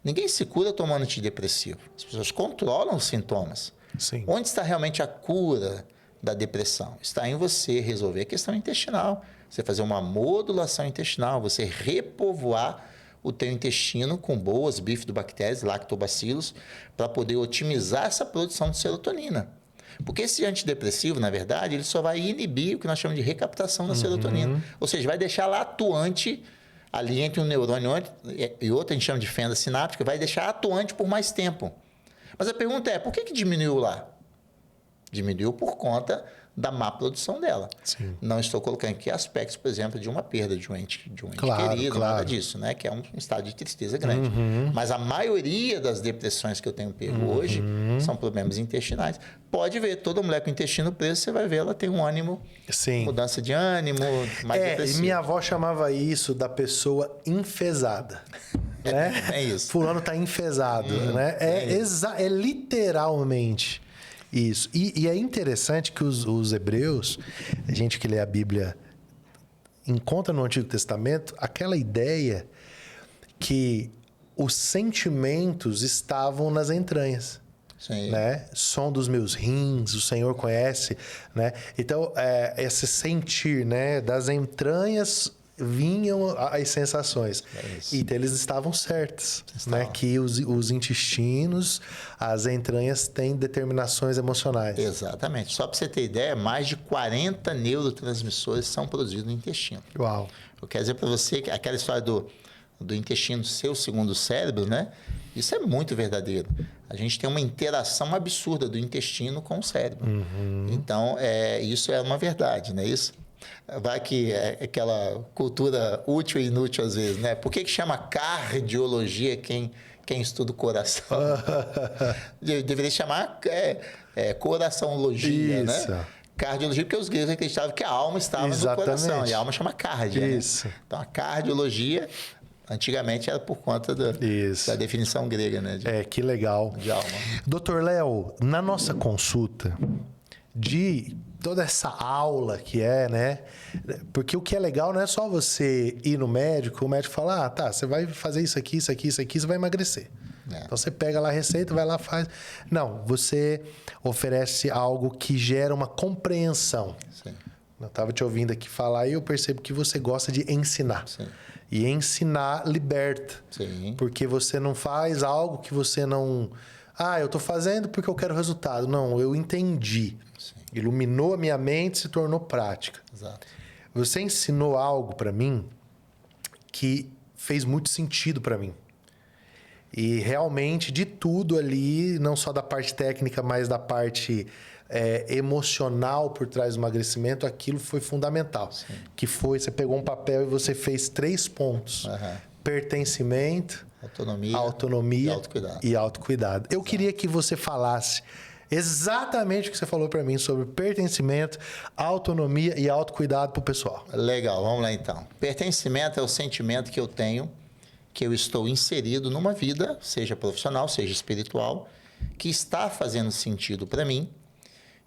[SPEAKER 2] Ninguém se cura tomando antidepressivo. As pessoas controlam os sintomas.
[SPEAKER 1] Sim.
[SPEAKER 2] Onde está realmente a cura da depressão? Está em você resolver a questão intestinal. Você fazer uma modulação intestinal, você repovoar o teu intestino com boas bifidobactérias, lactobacilos, para poder otimizar essa produção de serotonina. Porque esse antidepressivo, na verdade, ele só vai inibir o que nós chamamos de recaptação da serotonina. Ou seja, vai deixar lá atuante, ali entre um neurônio e outro, a gente chama de fenda sináptica, vai deixar atuante por mais tempo. Mas a pergunta é, por que diminuiu lá? Diminuiu por conta da má produção dela.
[SPEAKER 1] Sim.
[SPEAKER 2] Não estou colocando aqui aspectos, por exemplo, de uma perda de um ente
[SPEAKER 1] Claro,
[SPEAKER 2] querido,
[SPEAKER 1] claro.
[SPEAKER 2] nada disso, né? Que é um estado de tristeza grande. Mas a maioria das depressões que eu tenho pego hoje são problemas intestinais. Pode ver, toda mulher com intestino preso, você vai ver, ela tem um ânimo,
[SPEAKER 1] Sim.
[SPEAKER 2] mudança de ânimo, mais depressivo.
[SPEAKER 1] Minha avó chamava isso da pessoa enfesada. Né?
[SPEAKER 2] É isso.
[SPEAKER 1] Fulano tá enfesado, né? É literalmente isso. E é interessante que os hebreus, a gente que lê a Bíblia, encontra no Antigo Testamento aquela ideia que os sentimentos estavam nas entranhas.
[SPEAKER 2] Sim.
[SPEAKER 1] Né? Som dos meus rins, o Senhor conhece, né? Então, esse sentir, né? Das entranhas vinham as sensações. Então, eles estavam certos, né? Que os intestinos, as entranhas têm determinações emocionais.
[SPEAKER 2] Exatamente. Só para você ter ideia, mais de 40 neurotransmissores são produzidos no intestino.
[SPEAKER 1] Uau!
[SPEAKER 2] Eu quero dizer para você que aquela história do intestino ser o segundo cérebro, né? Isso é muito verdadeiro. A gente tem uma interação absurda do intestino com o cérebro. Então, isso é uma verdade, não é isso? Vai que é aquela cultura útil e inútil às vezes, né? Por que chama cardiologia quem estuda o coração? Deveria chamar coraçologia,
[SPEAKER 1] isso.
[SPEAKER 2] né? Cardiologia, porque os gregos acreditavam que a alma estava no coração. E a alma chama cardia.
[SPEAKER 1] Isso.
[SPEAKER 2] Né? Então, a cardiologia, antigamente, era por conta da definição grega, né?
[SPEAKER 1] Que legal.
[SPEAKER 2] De alma.
[SPEAKER 1] Doutor Léo, na nossa consulta, de toda essa aula que né? Porque o que é legal não é só você ir no médico, o médico fala, tá, você vai fazer isso aqui, isso aqui, isso aqui, você vai emagrecer. Então, você pega lá a receita, vai lá, faz. Não, você oferece algo que gera uma compreensão.
[SPEAKER 2] Sim.
[SPEAKER 1] Eu estava te ouvindo aqui falar e eu percebo que você gosta de ensinar.
[SPEAKER 2] Sim.
[SPEAKER 1] E ensinar liberta.
[SPEAKER 2] Sim.
[SPEAKER 1] Porque você não faz algo que você não... eu estou fazendo porque eu quero resultado. Não, eu entendi.
[SPEAKER 2] Sim.
[SPEAKER 1] Iluminou a minha mente, se tornou prática.
[SPEAKER 2] Exato.
[SPEAKER 1] Você ensinou algo para mim que fez muito sentido para mim. E realmente, de tudo ali, não só da parte técnica, mas da parte emocional por trás do emagrecimento, aquilo foi fundamental.
[SPEAKER 2] Sim.
[SPEAKER 1] Que foi, você pegou um papel e você fez 3 pontos. Pertencimento, autonomia e autocuidado. Eu queria que você falasse exatamente o que você falou para mim sobre pertencimento, autonomia e autocuidado para o pessoal.
[SPEAKER 2] Legal, vamos lá então. Pertencimento é o sentimento que eu tenho, que eu estou inserido numa vida, seja profissional, seja espiritual, que está fazendo sentido para mim,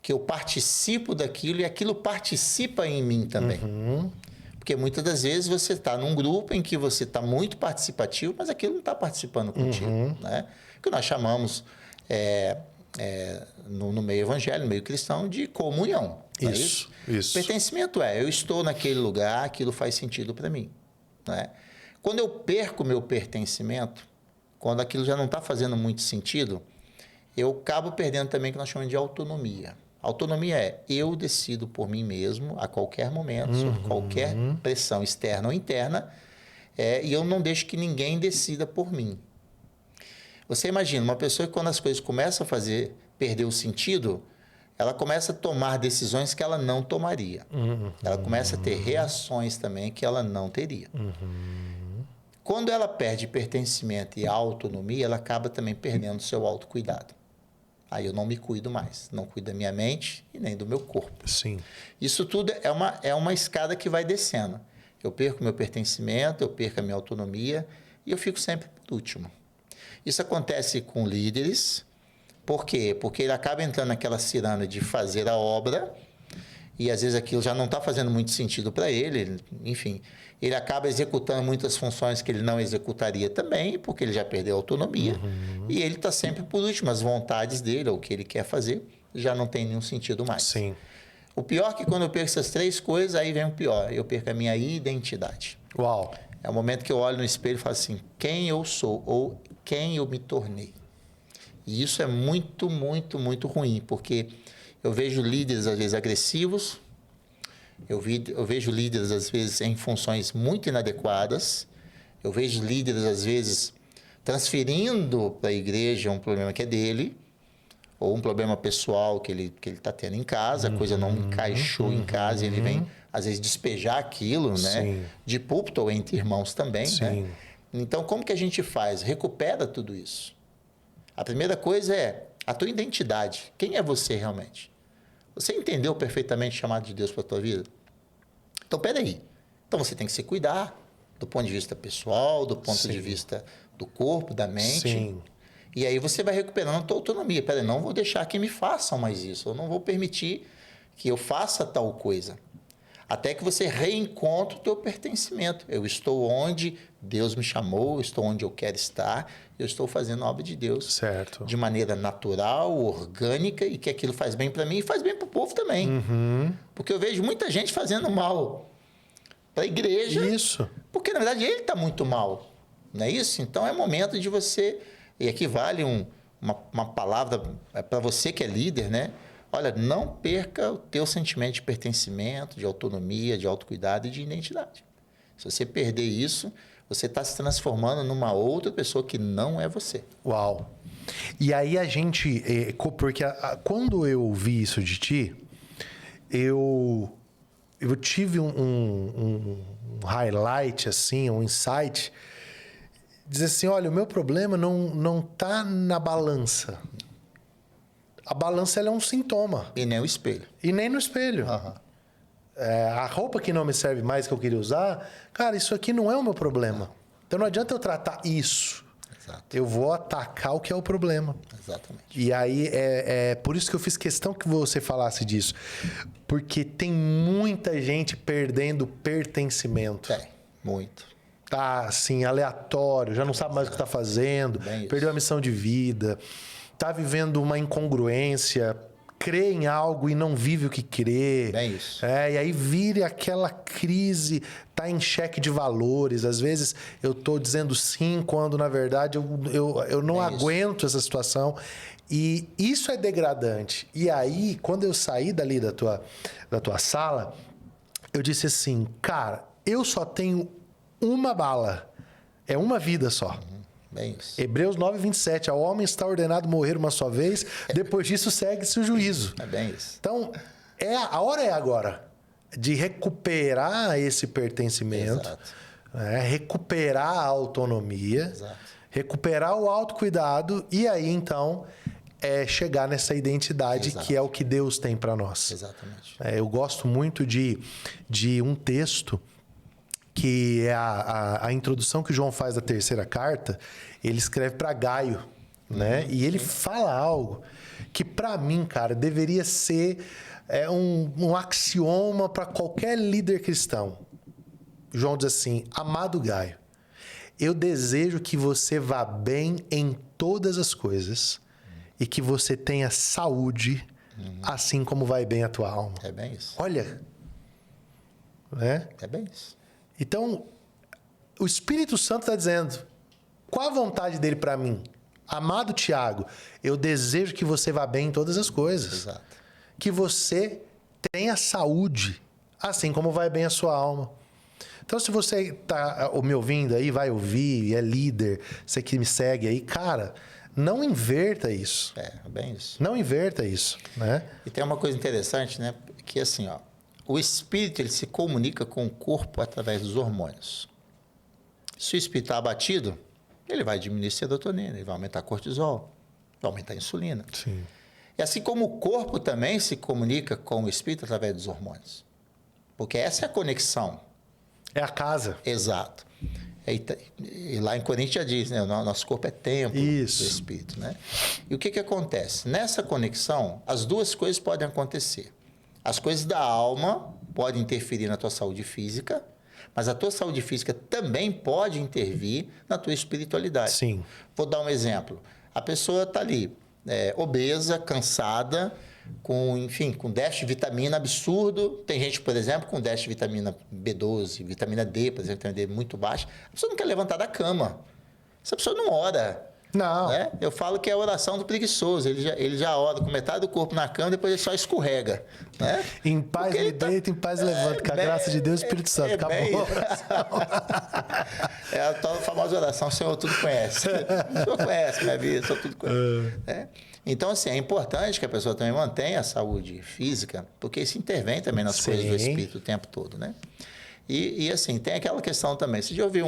[SPEAKER 2] que eu participo daquilo e aquilo participa em mim também. Porque muitas das vezes você está num grupo em que você está muito participativo, mas aquilo não está participando contigo. Né? O que nós chamamos, no meio evangélico, no meio cristão, de comunhão.
[SPEAKER 1] Isso.
[SPEAKER 2] Pertencimento eu estou naquele lugar, aquilo faz sentido para mim. Né? Quando eu perco meu pertencimento, quando aquilo já não está fazendo muito sentido, eu acabo perdendo também o que nós chamamos de autonomia. Autonomia é eu decido por mim mesmo a qualquer momento, sob qualquer pressão externa ou interna, e eu não deixo que ninguém decida por mim. Você imagina, uma pessoa que quando as coisas começam a perder o sentido, ela começa a tomar decisões que ela não tomaria. Ela começa a ter reações também que ela não teria. Quando ela perde pertencimento e autonomia, ela acaba também perdendo seu autocuidado. Aí eu não me cuido mais, não cuido da minha mente e nem do meu corpo.
[SPEAKER 1] Sim.
[SPEAKER 2] Isso tudo é uma escada que vai descendo. Eu perco meu pertencimento, eu perco a minha autonomia e eu fico sempre por último. Isso acontece com líderes. Por quê? Porque ele acaba entrando naquela ciranda de fazer a obra e às vezes aquilo já não está fazendo muito sentido para ele, enfim. Ele acaba executando muitas funções que ele não executaria também, porque ele já perdeu a autonomia. E ele está sempre por último. As vontades dele, ou o que ele quer fazer, já não tem nenhum sentido mais.
[SPEAKER 1] Sim.
[SPEAKER 2] O pior é que quando eu perco essas 3 coisas, aí vem o pior. Eu perco a minha identidade.
[SPEAKER 1] Uau!
[SPEAKER 2] É o momento que eu olho no espelho e falo assim, quem eu sou ou quem eu me tornei. E isso é muito, muito, muito ruim, porque eu vejo líderes, às vezes, agressivos. Eu vejo líderes, às vezes, em funções muito inadequadas. Eu vejo líderes, às vezes, transferindo para a igreja um problema que é dele. ou um problema pessoal que ele está tendo em casa, a coisa não encaixou em casa e ele vem, às vezes, despejar aquilo, né?
[SPEAKER 1] Sim.
[SPEAKER 2] De púlpito ou entre irmãos também,
[SPEAKER 1] Sim.
[SPEAKER 2] né? Então, como que a gente faz? Recupera tudo isso. A primeira coisa é a tua identidade. Quem é você realmente? Você entendeu perfeitamente o chamado de Deus para a tua vida? Então, peraí. Então, você tem que se cuidar do ponto de vista pessoal, do ponto de vista do corpo, da mente.
[SPEAKER 1] Sim.
[SPEAKER 2] E aí você vai recuperando a tua autonomia. Peraí, não vou deixar que me façam mais isso. Eu não vou permitir que eu faça tal coisa. Até que você reencontre o teu pertencimento. Eu estou onde Deus me chamou, eu estou onde eu quero estar, eu estou fazendo a obra de Deus.
[SPEAKER 1] Certo.
[SPEAKER 2] De maneira natural, orgânica, e que aquilo faz bem para mim e faz bem para o povo também. Porque eu vejo muita gente fazendo mal para a igreja.
[SPEAKER 1] Isso.
[SPEAKER 2] Porque, na verdade, ele está muito mal. Não é isso? Então, é momento de você... E aqui vale uma palavra para você que é líder, né? Olha, não perca o teu sentimento de pertencimento, de autonomia, de autocuidado e de identidade. Se você perder isso, você está se transformando numa outra pessoa que não é você.
[SPEAKER 1] Uau. E aí a gente... Porque quando eu vi isso de ti, eu tive um highlight, assim, um insight... Dizer assim, olha, o meu problema não tá na balança. A balança ela é um sintoma.
[SPEAKER 2] E nem o espelho.
[SPEAKER 1] E nem no espelho. A roupa que não me serve mais que eu queria usar, cara, isso aqui não é o meu problema. Então não adianta eu tratar isso.
[SPEAKER 2] Exato.
[SPEAKER 1] Eu vou atacar o que é o problema.
[SPEAKER 2] Exatamente.
[SPEAKER 1] E aí é por isso que eu fiz questão que você falasse disso. Porque tem muita gente perdendo pertencimento.
[SPEAKER 2] Muito.
[SPEAKER 1] Tá assim, aleatório, já não sabe mais o que está fazendo, perdeu a missão de vida, tá vivendo uma incongruência, crê em algo e não vive o que crê.
[SPEAKER 2] Bem isso.
[SPEAKER 1] E aí vira aquela crise, tá em cheque de valores. Às vezes eu tô dizendo sim, quando na verdade eu não aguento essa situação. E isso é degradante. E aí, quando eu saí dali da tua sala, eu disse assim, cara, eu só tenho uma bala. É uma vida só.
[SPEAKER 2] Bem isso.
[SPEAKER 1] Hebreus 9:27. Ao homem está ordenado morrer uma só vez, depois disso segue-se o juízo.
[SPEAKER 2] É bem isso.
[SPEAKER 1] Então, a hora é agora de recuperar esse pertencimento, recuperar a autonomia, recuperar o autocuidado e aí, então, chegar nessa identidade que é o que Deus tem para nós.
[SPEAKER 2] Exatamente.
[SPEAKER 1] Eu gosto muito de um texto que é a introdução que João faz da terceira carta. Ele escreve para Gaio, né? E ele fala algo que, para mim, cara, deveria ser um axioma para qualquer líder cristão. João diz assim, amado Gaio, eu desejo que você vá bem em todas as coisas e que você tenha saúde, assim como vai bem a tua alma.
[SPEAKER 2] É bem isso.
[SPEAKER 1] Olha, né?
[SPEAKER 2] É bem isso.
[SPEAKER 1] Então, o Espírito Santo está dizendo, qual a vontade dele para mim? Amado Tiago, eu desejo que você vá bem em todas as coisas.
[SPEAKER 2] Exato.
[SPEAKER 1] Que você tenha saúde, assim como vai bem a sua alma. Então, se você está me ouvindo aí, vai ouvir, é líder, você que me segue aí, cara, não inverta isso.
[SPEAKER 2] É bem isso.
[SPEAKER 1] Não inverta isso, né?
[SPEAKER 2] E tem uma coisa interessante, né? Que assim, ó, o espírito ele se comunica com o corpo através dos hormônios. Se o espírito está abatido, ele vai diminuir a serotonina, ele vai aumentar cortisol, vai aumentar a insulina.
[SPEAKER 1] Sim.
[SPEAKER 2] E assim como o corpo também se comunica com o espírito através dos hormônios. Porque essa é a conexão.
[SPEAKER 1] É a casa.
[SPEAKER 2] Exato. E lá em Coríntios já diz, né? O nosso corpo é templo do espírito, né? E o que acontece? Nessa conexão, as duas coisas podem acontecer. As coisas da alma podem interferir na tua saúde física, mas a tua saúde física também pode intervir na tua espiritualidade.
[SPEAKER 1] Sim.
[SPEAKER 2] Vou dar um exemplo. A pessoa está ali, obesa, cansada, com déficit de vitamina absurdo. Tem gente, por exemplo, com déficit de vitamina B12, vitamina D, por exemplo, vitamina D muito baixa. A pessoa não quer levantar da cama. Essa pessoa não ora.
[SPEAKER 1] Não.
[SPEAKER 2] Né? Eu falo que é a oração do preguiçoso. Ele já ora com metade do corpo na cama, depois ele só escorrega. Né?
[SPEAKER 1] Em paz me deito, em paz levanta. Com a graça de Deus e Espírito Santo. Acabou.
[SPEAKER 2] É a tal famosa oração, o Senhor tudo conhece. O Senhor conhece minha vida, o Senhor tudo conhece. Então, assim, é importante que a pessoa também mantenha a saúde física, porque isso intervém também nas coisas do espírito o tempo todo, né? E assim, tem aquela questão também. Você já ouviu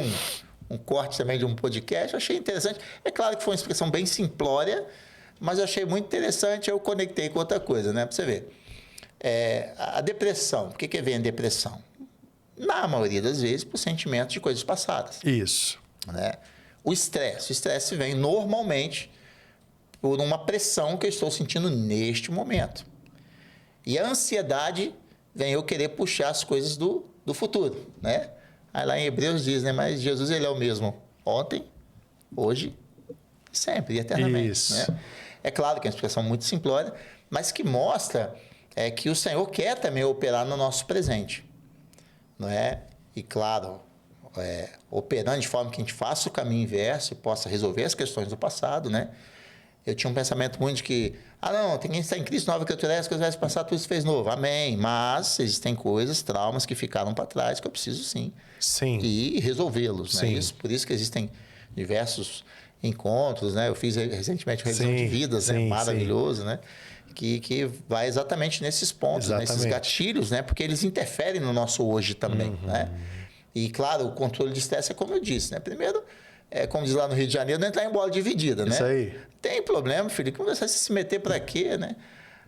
[SPEAKER 2] um corte também de um podcast? Eu achei interessante. É claro que foi uma expressão bem simplória, mas eu achei muito interessante. Eu conectei com outra coisa, né? Para você ver. A depressão. Por que vem a depressão? Na maioria das vezes, por sentimentos de coisas passadas.
[SPEAKER 1] Isso.
[SPEAKER 2] Né? O estresse vem normalmente por uma pressão que eu estou sentindo neste momento. E a ansiedade vem eu querer puxar as coisas do futuro, né? Aí lá em Hebreus diz, né? Mas Jesus, ele é o mesmo ontem, hoje e sempre, e eternamente.
[SPEAKER 1] Isso.
[SPEAKER 2] Né? É claro que é uma expressão muito simplória, mas que mostra que o Senhor quer também operar no nosso presente. Não é? E claro, operando de forma que a gente faça o caminho inverso e possa resolver as questões do passado, né? Eu tinha um pensamento muito de que, não, tem quem está em Cristo, nova criatura, as coisas vai passar, tudo se fez novo. Amém. Mas existem coisas, traumas que ficaram para trás que eu preciso sim. E resolvê-los. Né? Por isso que existem diversos encontros, né? Eu fiz recentemente uma revisão de vidas, né? Maravilhoso, né? Que vai exatamente nesses pontos, nesses gatilhos, né? Porque eles interferem no nosso hoje também, né? E, claro, o controle de estresse é como eu disse, né? Primeiro, como diz lá no Rio de Janeiro, não entrar em bola dividida, né?
[SPEAKER 1] Isso aí.
[SPEAKER 2] Tem problema, filho, que você se meter para quê, né?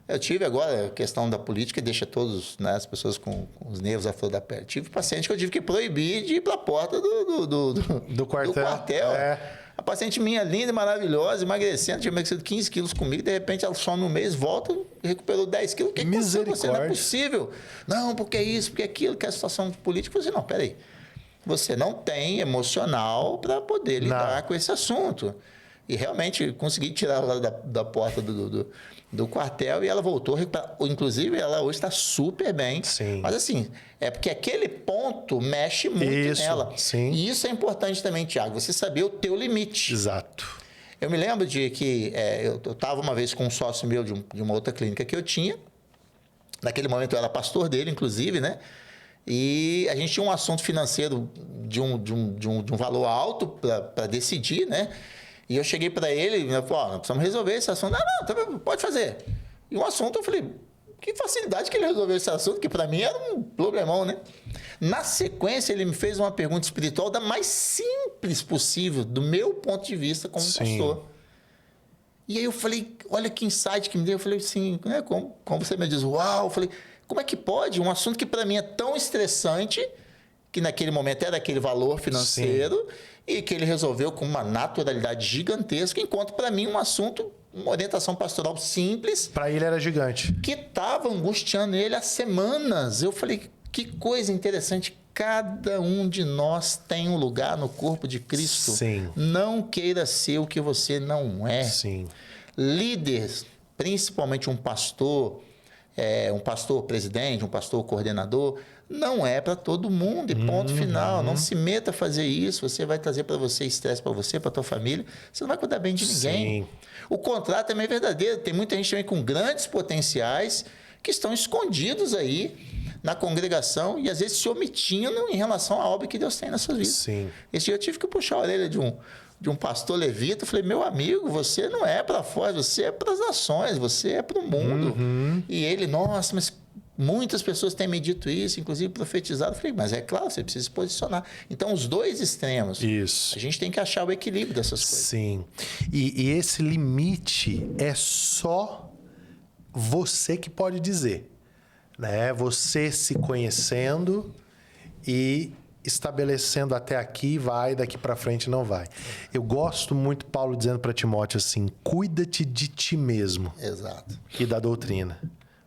[SPEAKER 2] Eu tive agora a questão da política, deixa todos, né, as pessoas com os nervos à flor da pele. Tive paciente que eu tive que proibir de ir para a porta do quartel. A paciente minha linda e maravilhosa, emagrecendo, tinha emagrecido 15 quilos comigo, de repente ela some no mês, volta e recuperou 10 quilos. O que aconteceu com você? Não é possível. Não, porque é isso, porque é aquilo, que é a situação política. Eu falei, não, peraí. Você não tem emocional para poder lidar com esse assunto. E realmente consegui tirar ela da porta do quartel e ela voltou. Inclusive, ela hoje está super bem.
[SPEAKER 1] Sim.
[SPEAKER 2] Mas assim, é porque aquele ponto mexe muito nela.
[SPEAKER 1] Sim.
[SPEAKER 2] E isso é importante também, Tiago, você saber o teu limite.
[SPEAKER 1] Exato.
[SPEAKER 2] Eu me lembro de que eu estava uma vez com um sócio meu de uma outra clínica que eu tinha. Naquele momento eu era pastor dele, inclusive, né? E a gente tinha um assunto financeiro de um valor alto para decidir, né? E eu cheguei para ele e falei, nós precisamos resolver esse assunto. Não, pode fazer. E um assunto, eu falei, que facilidade que ele resolveu esse assunto, que para mim era um problemão, né? Na sequência, ele me fez uma pergunta espiritual da mais simples possível, do meu ponto de vista como pastor. E aí eu falei, olha que insight que me deu. Eu falei assim, né, como você me diz, uau! Eu falei, como é que pode? Um assunto que para mim é tão estressante, que naquele momento era aquele valor financeiro, e que ele resolveu com uma naturalidade gigantesca, enquanto para mim um assunto, uma orientação pastoral simples...
[SPEAKER 1] Para ele era gigante.
[SPEAKER 2] Que estava angustiando ele há semanas. Eu falei, que coisa interessante. Cada um de nós tem um lugar no corpo de Cristo.
[SPEAKER 1] Sim.
[SPEAKER 2] Não queira ser o que você não é.
[SPEAKER 1] Sim.
[SPEAKER 2] Líderes, principalmente um pastor presidente, um pastor coordenador, não é para todo mundo, e ponto final. Não se meta a fazer isso, você vai trazer para você estresse, para você, para tua família, você não vai cuidar bem de ninguém.
[SPEAKER 1] Sim.
[SPEAKER 2] O contrário também é verdadeiro, tem muita gente também com grandes potenciais que estão escondidos aí na congregação e às vezes se omitindo em relação à obra que Deus tem na sua vida.
[SPEAKER 1] Sim.
[SPEAKER 2] Esse dia eu tive que puxar a orelha de um pastor levita, eu falei, meu amigo, você não é para fora, você é para as nações, você é para o mundo. E ele, nossa, mas muitas pessoas têm me dito isso, inclusive profetizado. Eu falei, mas é claro, você precisa se posicionar. Então, os dois extremos.
[SPEAKER 1] Isso.
[SPEAKER 2] A gente tem que achar o equilíbrio dessas coisas.
[SPEAKER 1] Sim. E esse limite é só você que pode dizer. Né? Você se conhecendo e estabelecendo até aqui vai, daqui para frente não vai. Eu gosto muito Paulo dizendo para Timóteo assim, cuida-te de ti mesmo.
[SPEAKER 2] Exato.
[SPEAKER 1] E da doutrina.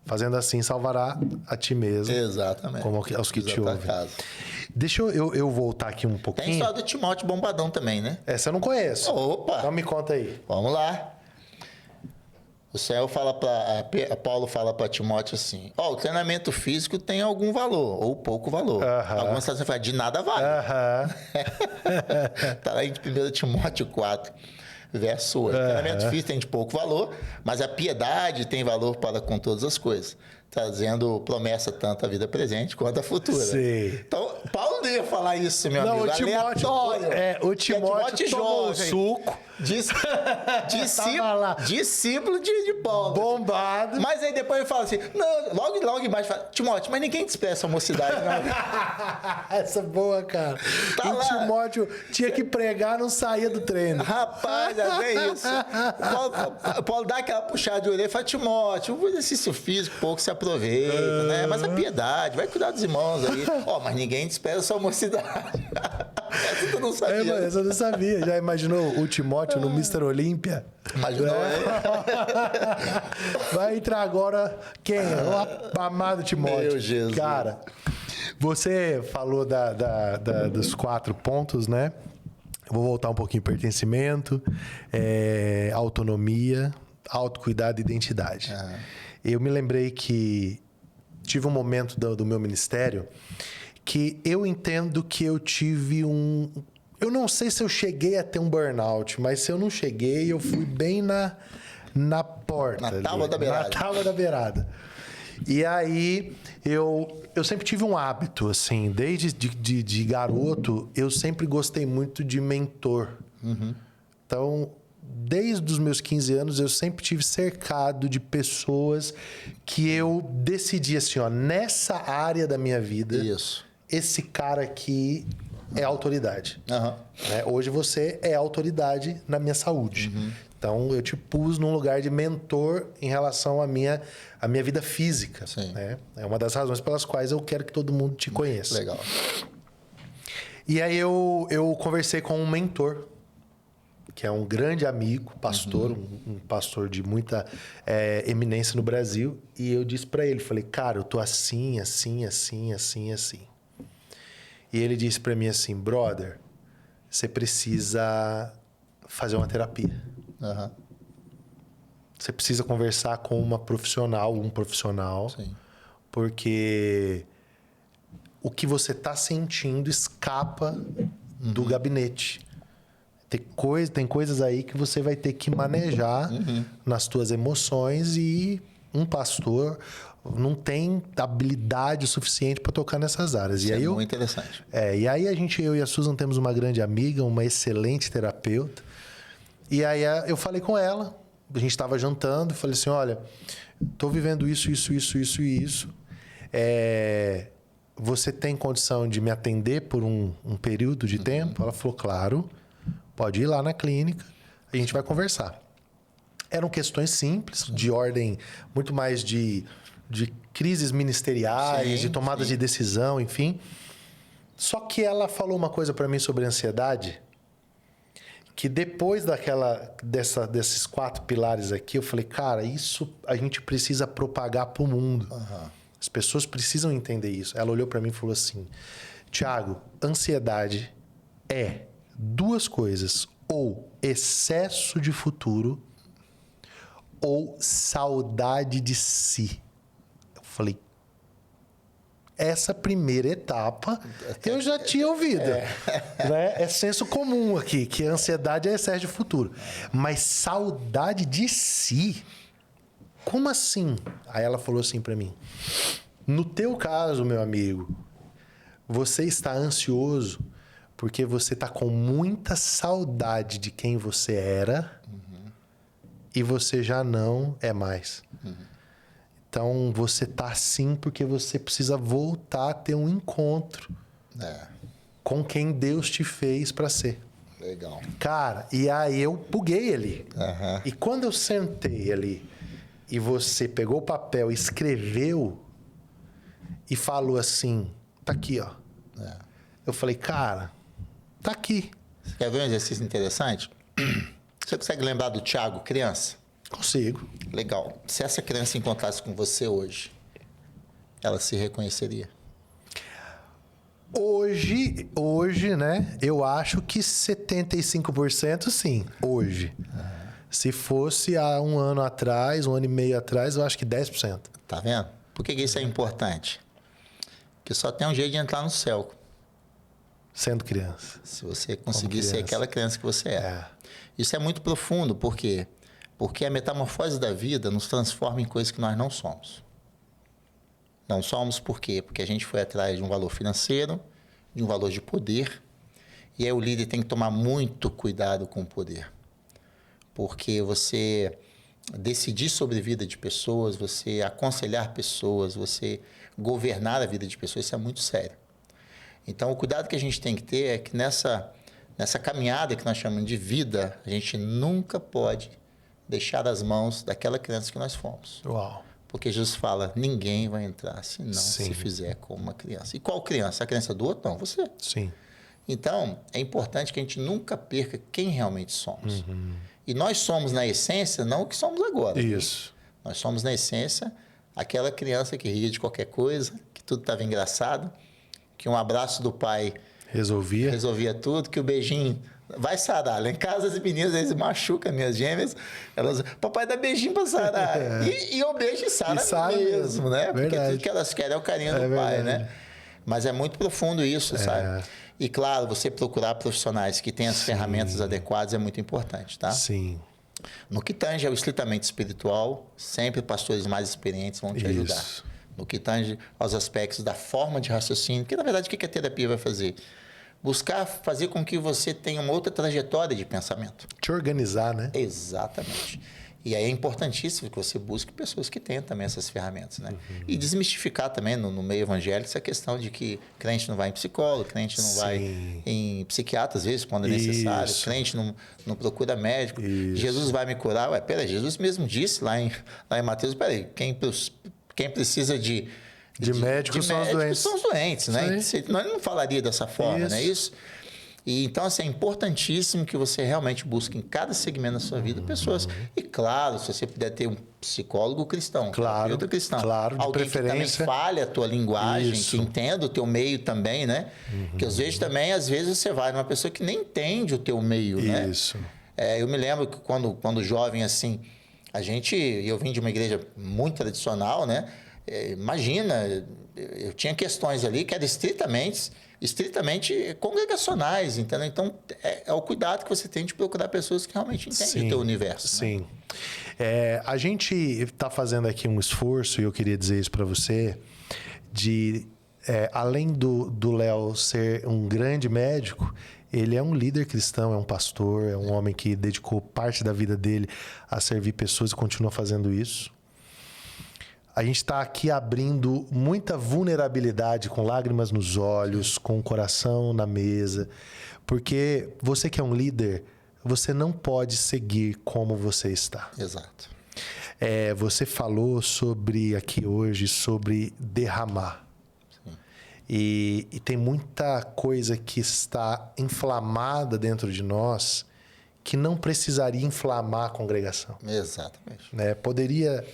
[SPEAKER 1] Fazendo assim, salvará a ti mesmo.
[SPEAKER 2] Exatamente.
[SPEAKER 1] Como aos que te ouvem. Deixa eu voltar aqui um pouquinho.
[SPEAKER 2] Tem a história do Timóteo Bombadão também, né?
[SPEAKER 1] Essa eu não conheço.
[SPEAKER 2] Opa!
[SPEAKER 1] Então me conta aí.
[SPEAKER 2] Vamos lá. O Senhor Paulo fala para Timóteo assim, o treinamento físico tem algum valor, ou pouco valor. Algumas traduções falam, de nada vale. Está lá em 1 Timóteo 4. Verso 8. O treinamento físico tem de pouco valor, mas a piedade tem valor para com todas as coisas, trazendo promessa tanto à vida presente quanto à futura.
[SPEAKER 1] Sim.
[SPEAKER 2] Então, Paulo eu não ia falar isso, meu amigo.
[SPEAKER 1] O Timóteo, o Timóteo tomou um suco.
[SPEAKER 2] Discípulo de Paulo.
[SPEAKER 1] Bombado.
[SPEAKER 2] Mas aí depois ele fala assim, não, logo embaixo fala, Timóteo, mas ninguém te expressa a mocidade, não.
[SPEAKER 1] Essa boa, cara.
[SPEAKER 2] Tá
[SPEAKER 1] o
[SPEAKER 2] lá.
[SPEAKER 1] Timóteo tinha que pregar, não saía do treino.
[SPEAKER 2] Rapaz, é isso. Paulo dá aquela puxada de orelha e fala, Timóteo, o exercício físico pouco se aproveita, né? Mas a piedade, vai cuidar dos irmãos aí. Mas ninguém te espera a sua mocidade. Essa tu não sabia.
[SPEAKER 1] Essa eu não sabia. Já imaginou o Timóteo no Mr. Olímpia?
[SPEAKER 2] Imaginou,
[SPEAKER 1] Vai entrar agora quem? O amado Timóteo.
[SPEAKER 2] Meu Jesus.
[SPEAKER 1] Cara, você falou dos 4 pontos, né? Eu vou voltar um pouquinho. Pertencimento, autonomia, autocuidado e identidade. Eu me lembrei que tive um momento do meu ministério que eu entendo que eu tive eu não sei se eu cheguei a ter um burnout, mas se eu não cheguei, eu fui bem na porta.
[SPEAKER 2] Na tábua da beirada.
[SPEAKER 1] Na tábua da beirada. E aí, eu sempre tive um hábito, assim, desde de garoto, eu sempre gostei muito de mentor.
[SPEAKER 2] Uhum.
[SPEAKER 1] Então, desde os meus 15 anos, eu sempre tive cercado de pessoas que eu decidi assim, nessa área da minha vida, esse cara aqui é autoridade. Né? Hoje você é autoridade na minha saúde. Então, eu te pus num lugar de mentor em relação à minha vida física. Né? É uma das razões pelas quais eu quero que todo mundo te conheça.
[SPEAKER 2] Legal.
[SPEAKER 1] E aí eu conversei com um mentor, que é um grande amigo, pastor, um pastor de muita eminência no Brasil. E eu disse para ele, falei, cara, eu tô assim, assim, assim, assim, assim. E ele disse para mim assim, brother, você precisa fazer uma terapia. Você precisa conversar com um profissional.
[SPEAKER 2] Sim.
[SPEAKER 1] Porque o que você está sentindo escapa do gabinete. Tem coisas aí que você vai ter que manejar nas tuas emoções e um pastor não tem habilidade suficiente para tocar nessas áreas.
[SPEAKER 2] Isso muito interessante.
[SPEAKER 1] E aí eu e a Susan temos uma grande amiga, uma excelente terapeuta. E aí eu falei com ela, a gente estava jantando, falei assim, olha, estou vivendo isso. Você tem condição de me atender por um período de tempo? Ela falou, claro, pode ir lá na clínica, a gente vai conversar. Eram questões simples, de ordem muito mais de crises ministeriais, de tomadas de decisão, enfim. Só que ela falou uma coisa para mim sobre ansiedade, que depois desses 4 pilares aqui, eu falei, cara, isso a gente precisa propagar para o mundo. As pessoas precisam entender isso. Ela olhou para mim e falou assim, Thiago, ansiedade é 2 coisas, ou excesso de futuro ou saudade de si. Eu falei, essa primeira etapa eu já tinha ouvido. Né? É senso comum aqui, que a ansiedade é excesso de futuro. Mas saudade de si? Como assim? Aí ela falou assim para mim, no teu caso, meu amigo, você está ansioso porque você está com muita saudade de quem você era e você já não é mais. Então, você está assim porque você precisa voltar a ter um encontro com quem Deus te fez para ser.
[SPEAKER 2] Legal.
[SPEAKER 1] Cara, e aí eu buguei ali. E quando eu sentei ali e você pegou o papel, escreveu e falou assim, tá aqui, ó. Eu falei, cara, tá aqui.
[SPEAKER 2] Você quer ver um exercício interessante? Você consegue lembrar do Thiago, criança?
[SPEAKER 1] Consigo.
[SPEAKER 2] Legal. Se essa criança encontrasse com você hoje, ela se reconheceria?
[SPEAKER 1] Hoje, né? Eu acho que 75% sim, hoje. Se fosse há um ano atrás, 1 ano e meio atrás, eu acho que 10%.
[SPEAKER 2] Tá vendo? Por que isso é importante? Porque só tem um jeito de entrar no céu.
[SPEAKER 1] Sendo criança.
[SPEAKER 2] Se você conseguir ser aquela criança que você é. Isso é muito profundo, por quê? Porque a metamorfose da vida nos transforma em coisas que nós não somos. Não somos por quê? Porque a gente foi atrás de um valor financeiro, de um valor de poder. E aí o líder tem que tomar muito cuidado com o poder. Porque você decidir sobre a vida de pessoas, você aconselhar pessoas, você governar a vida de pessoas, isso é muito sério. Então, o cuidado que a gente tem que ter é que nessa caminhada que nós chamamos de vida, a gente nunca pode deixar as mãos daquela criança que nós fomos.
[SPEAKER 1] Uau.
[SPEAKER 2] Porque Jesus fala, ninguém vai entrar se não se fizer como uma criança. E qual criança? A criança do outro? Não, você.
[SPEAKER 1] Sim.
[SPEAKER 2] Então, é importante que a gente nunca perca quem realmente somos. E nós somos, na essência, não o que somos agora.
[SPEAKER 1] Isso.
[SPEAKER 2] Nós somos, na essência, aquela criança que ria de qualquer coisa, que tudo estava engraçado, que um abraço do pai resolvia tudo, que o beijinho vai sarar. Lá em casa, as meninas, eles machucam minhas gêmeas, elas, papai dá beijinho para sarar. E eu beijo e sara mesmo, né? Porque tudo que elas querem é o carinho do pai, né? Mas é muito profundo isso, sabe? E, claro, você procurar profissionais que tenham as ferramentas adequadas é muito importante, tá?
[SPEAKER 1] Sim.
[SPEAKER 2] No que tange ao estritamente espiritual, sempre pastores mais experientes vão te ajudar. No que tange aos aspectos da forma de raciocínio, que, na verdade, o que a terapia vai fazer? Buscar fazer com que você tenha uma outra trajetória de pensamento.
[SPEAKER 1] Te organizar, né?
[SPEAKER 2] Exatamente. E aí é importantíssimo que você busque pessoas que tenham também essas ferramentas, né? E desmistificar também no meio evangélico essa questão de que crente não vai em psicólogo, crente não vai em psiquiatra, às vezes, quando é necessário, crente não procura médico. Jesus vai me curar. Ué, peraí, Jesus mesmo disse lá em Mateus, peraí, quem precisa de
[SPEAKER 1] médicos são os doentes.
[SPEAKER 2] São os doentes, né? Senão ele não falaria dessa forma, não é isso? E, então, assim, é importantíssimo que você realmente busque em cada segmento da sua vida pessoas. E, claro, se você puder ter um psicólogo cristão,
[SPEAKER 1] claro,
[SPEAKER 2] outro cristão,
[SPEAKER 1] claro, de
[SPEAKER 2] alguém
[SPEAKER 1] preferência.
[SPEAKER 2] Que também fale a tua linguagem, que entenda o teu meio também, né? Que às vezes você vai numa pessoa que nem entende o teu meio, né?
[SPEAKER 1] Isso.
[SPEAKER 2] Eu me lembro que quando jovem, assim, eu vim de uma igreja muito tradicional, né? Imagina, eu tinha questões ali que eram estritamente congregacionais, entendeu? Então, é o cuidado que você tem de procurar pessoas que realmente entendem o teu universo.
[SPEAKER 1] Sim. Né? A gente está fazendo aqui um esforço, e eu queria dizer isso para você, de, além do Léo ser um grande médico, ele é um líder cristão, é um pastor, é um homem que dedicou parte da vida dele a servir pessoas e continua fazendo isso. A gente está aqui abrindo muita vulnerabilidade, com lágrimas nos olhos, com o coração na mesa. Porque você que é um líder, você não pode seguir como você está.
[SPEAKER 2] Exato.
[SPEAKER 1] Você falou aqui hoje sobre derramar. Sim. E tem muita coisa que está inflamada dentro de nós que não precisaria inflamar a congregação.
[SPEAKER 2] Exatamente.
[SPEAKER 1] Poderia...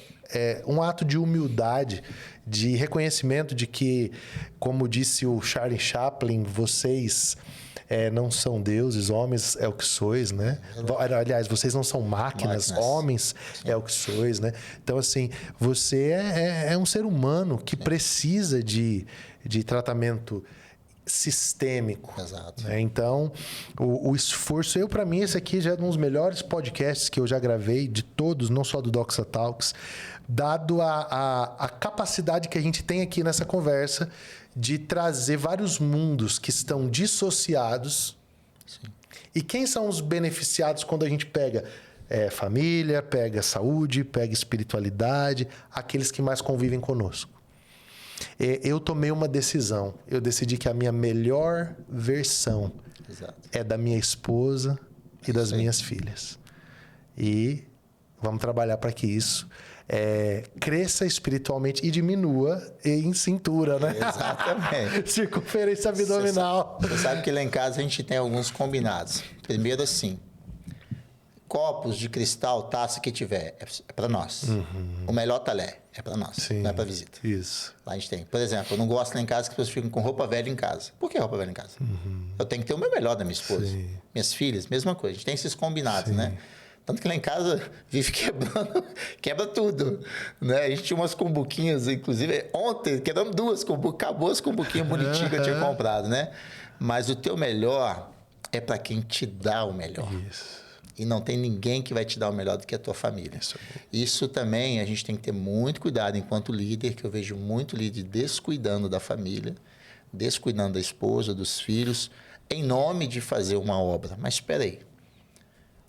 [SPEAKER 1] um ato de humildade, de reconhecimento de que, como disse o Charlie Chaplin, vocês não são deuses, homens é o que sois, né? Aliás, vocês não são máquinas. Homens é o que sois, né? Então, assim, você é um ser humano que precisa de tratamento sistêmico.
[SPEAKER 2] Exato.
[SPEAKER 1] Né? Então, o esforço... para mim, esse aqui já é um dos melhores podcasts que eu já gravei, de todos, não só do Doxa Talks, dado a capacidade que a gente tem aqui nessa conversa de trazer vários mundos que estão dissociados. Sim. E quem são os beneficiados quando a gente pega família, pega saúde, pega espiritualidade, aqueles que mais convivem conosco. Eu tomei uma decisão. Eu decidi que a minha melhor versão é da minha esposa e das minhas filhas. E vamos trabalhar para que isso cresça espiritualmente e diminua em cintura, né?
[SPEAKER 2] Exatamente.
[SPEAKER 1] Circunferência abdominal.
[SPEAKER 2] Você sabe que lá em casa a gente tem alguns combinados. Primeiro, assim, copos de cristal, taça que tiver, é para nós. O melhor talher é para nós,
[SPEAKER 1] Sim,
[SPEAKER 2] não é para visita.
[SPEAKER 1] Isso.
[SPEAKER 2] Lá a gente tem. Por exemplo, eu não gosto lá em casa que as pessoas ficam com roupa velha em casa. Por que roupa velha em casa? Eu tenho que ter o meu melhor da minha esposa.
[SPEAKER 1] Sim.
[SPEAKER 2] Minhas filhas, mesma coisa. A gente tem esses combinados, né? Tanto que lá em casa vive quebrando, quebra tudo. Né? A gente tinha umas cumbuquinhas, inclusive, ontem, quebramos 2 cumbuquinhas, acabou as cumbuquinhas bonitinhas que eu tinha comprado, né? Mas o teu melhor é para quem te dá o melhor.
[SPEAKER 1] Isso.
[SPEAKER 2] E não tem ninguém que vai te dar o melhor do que a tua família. Isso também a gente tem que ter muito cuidado enquanto líder, que eu vejo muito líder descuidando da família, descuidando da esposa, dos filhos, em nome de fazer uma obra. Mas espera aí.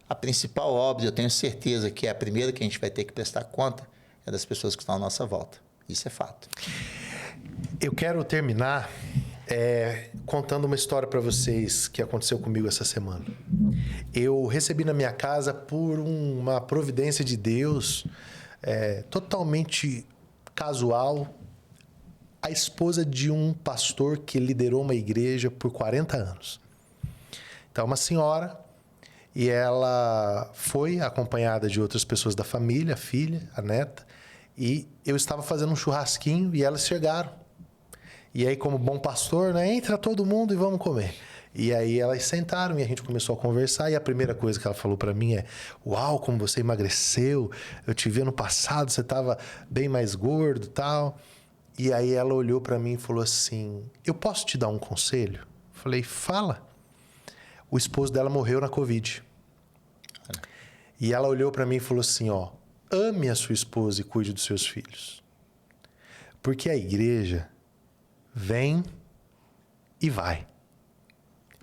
[SPEAKER 2] A principal obra, eu tenho certeza que é a primeira que a gente vai ter que prestar conta, é das pessoas que estão à nossa volta. Isso é fato.
[SPEAKER 1] Eu quero terminar contando uma história para vocês que aconteceu comigo essa semana. Eu recebi na minha casa, por uma providência de Deus, totalmente casual, a esposa de um pastor que liderou uma igreja por 40 anos. Então, uma senhora, e ela foi acompanhada de outras pessoas da família, a filha, a neta, e eu estava fazendo um churrasquinho e elas chegaram. E aí, como bom pastor, né, entra todo mundo e vamos comer. E aí elas sentaram e a gente começou a conversar, e a primeira coisa que ela falou para mim é: uau, como você emagreceu, eu te vi ano passado, você estava bem mais gordo e tal. E aí ela olhou para mim e falou assim: eu posso te dar um conselho? Falei: fala. O esposo dela morreu na Covid. E ela olhou para mim e falou assim: ó, ame a sua esposa e cuide dos seus filhos. Porque a igreja vem e vai,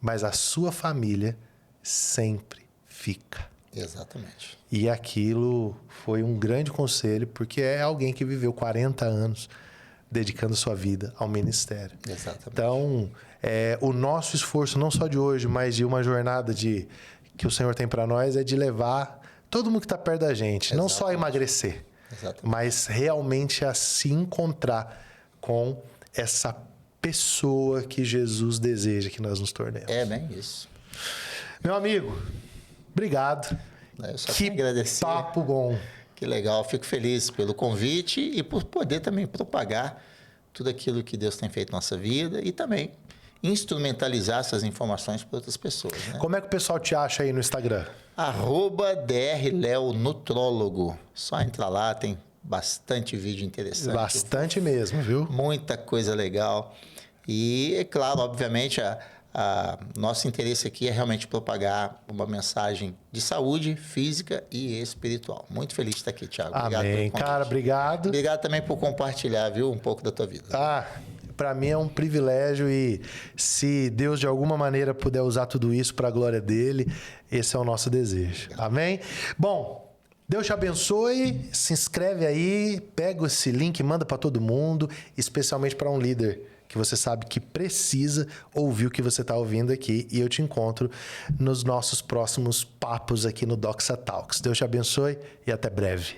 [SPEAKER 1] mas a sua família sempre fica.
[SPEAKER 2] Exatamente.
[SPEAKER 1] E aquilo foi um grande conselho, porque é alguém que viveu 40 anos dedicando sua vida ao ministério.
[SPEAKER 2] Exatamente.
[SPEAKER 1] Então, o nosso esforço, não só de hoje, mas de uma jornada que o Senhor tem para nós, é de levar todo mundo que está perto da gente,
[SPEAKER 2] Exatamente.
[SPEAKER 1] não só a emagrecer,
[SPEAKER 2] Exatamente.
[SPEAKER 1] mas realmente a se encontrar com essa pessoa que Jesus deseja que nós nos tornemos.
[SPEAKER 2] É bem isso.
[SPEAKER 1] Meu amigo, obrigado.
[SPEAKER 2] Eu só
[SPEAKER 1] Que
[SPEAKER 2] quero agradecer.
[SPEAKER 1] papo bom.
[SPEAKER 2] Que legal, fico feliz pelo convite e por poder também propagar tudo aquilo que Deus tem feito na nossa vida e também instrumentalizar essas informações para outras pessoas. Né?
[SPEAKER 1] Como é que o pessoal te acha aí no Instagram?
[SPEAKER 2] @drleonutrólogo. Só entrar lá, tem bastante vídeo interessante.
[SPEAKER 1] Bastante mesmo, viu?
[SPEAKER 2] Muita coisa legal. E, é claro, obviamente, nosso interesse aqui é realmente propagar uma mensagem de saúde física e espiritual. Muito feliz de estar aqui, Thiago. Obrigado
[SPEAKER 1] Amém.
[SPEAKER 2] pelo convite.
[SPEAKER 1] Cara, obrigado.
[SPEAKER 2] Obrigado também por compartilhar, viu, um pouco da tua vida.
[SPEAKER 1] Para mim é um privilégio, e se Deus de alguma maneira puder usar tudo isso para a glória dele, esse é o nosso desejo. Amém? Bom, Deus te abençoe, se inscreve aí, pega esse link, manda para todo mundo, especialmente para um líder que você sabe que precisa ouvir o que você está ouvindo aqui, e eu te encontro nos nossos próximos papos aqui no Doxa Talks. Deus te abençoe e até breve.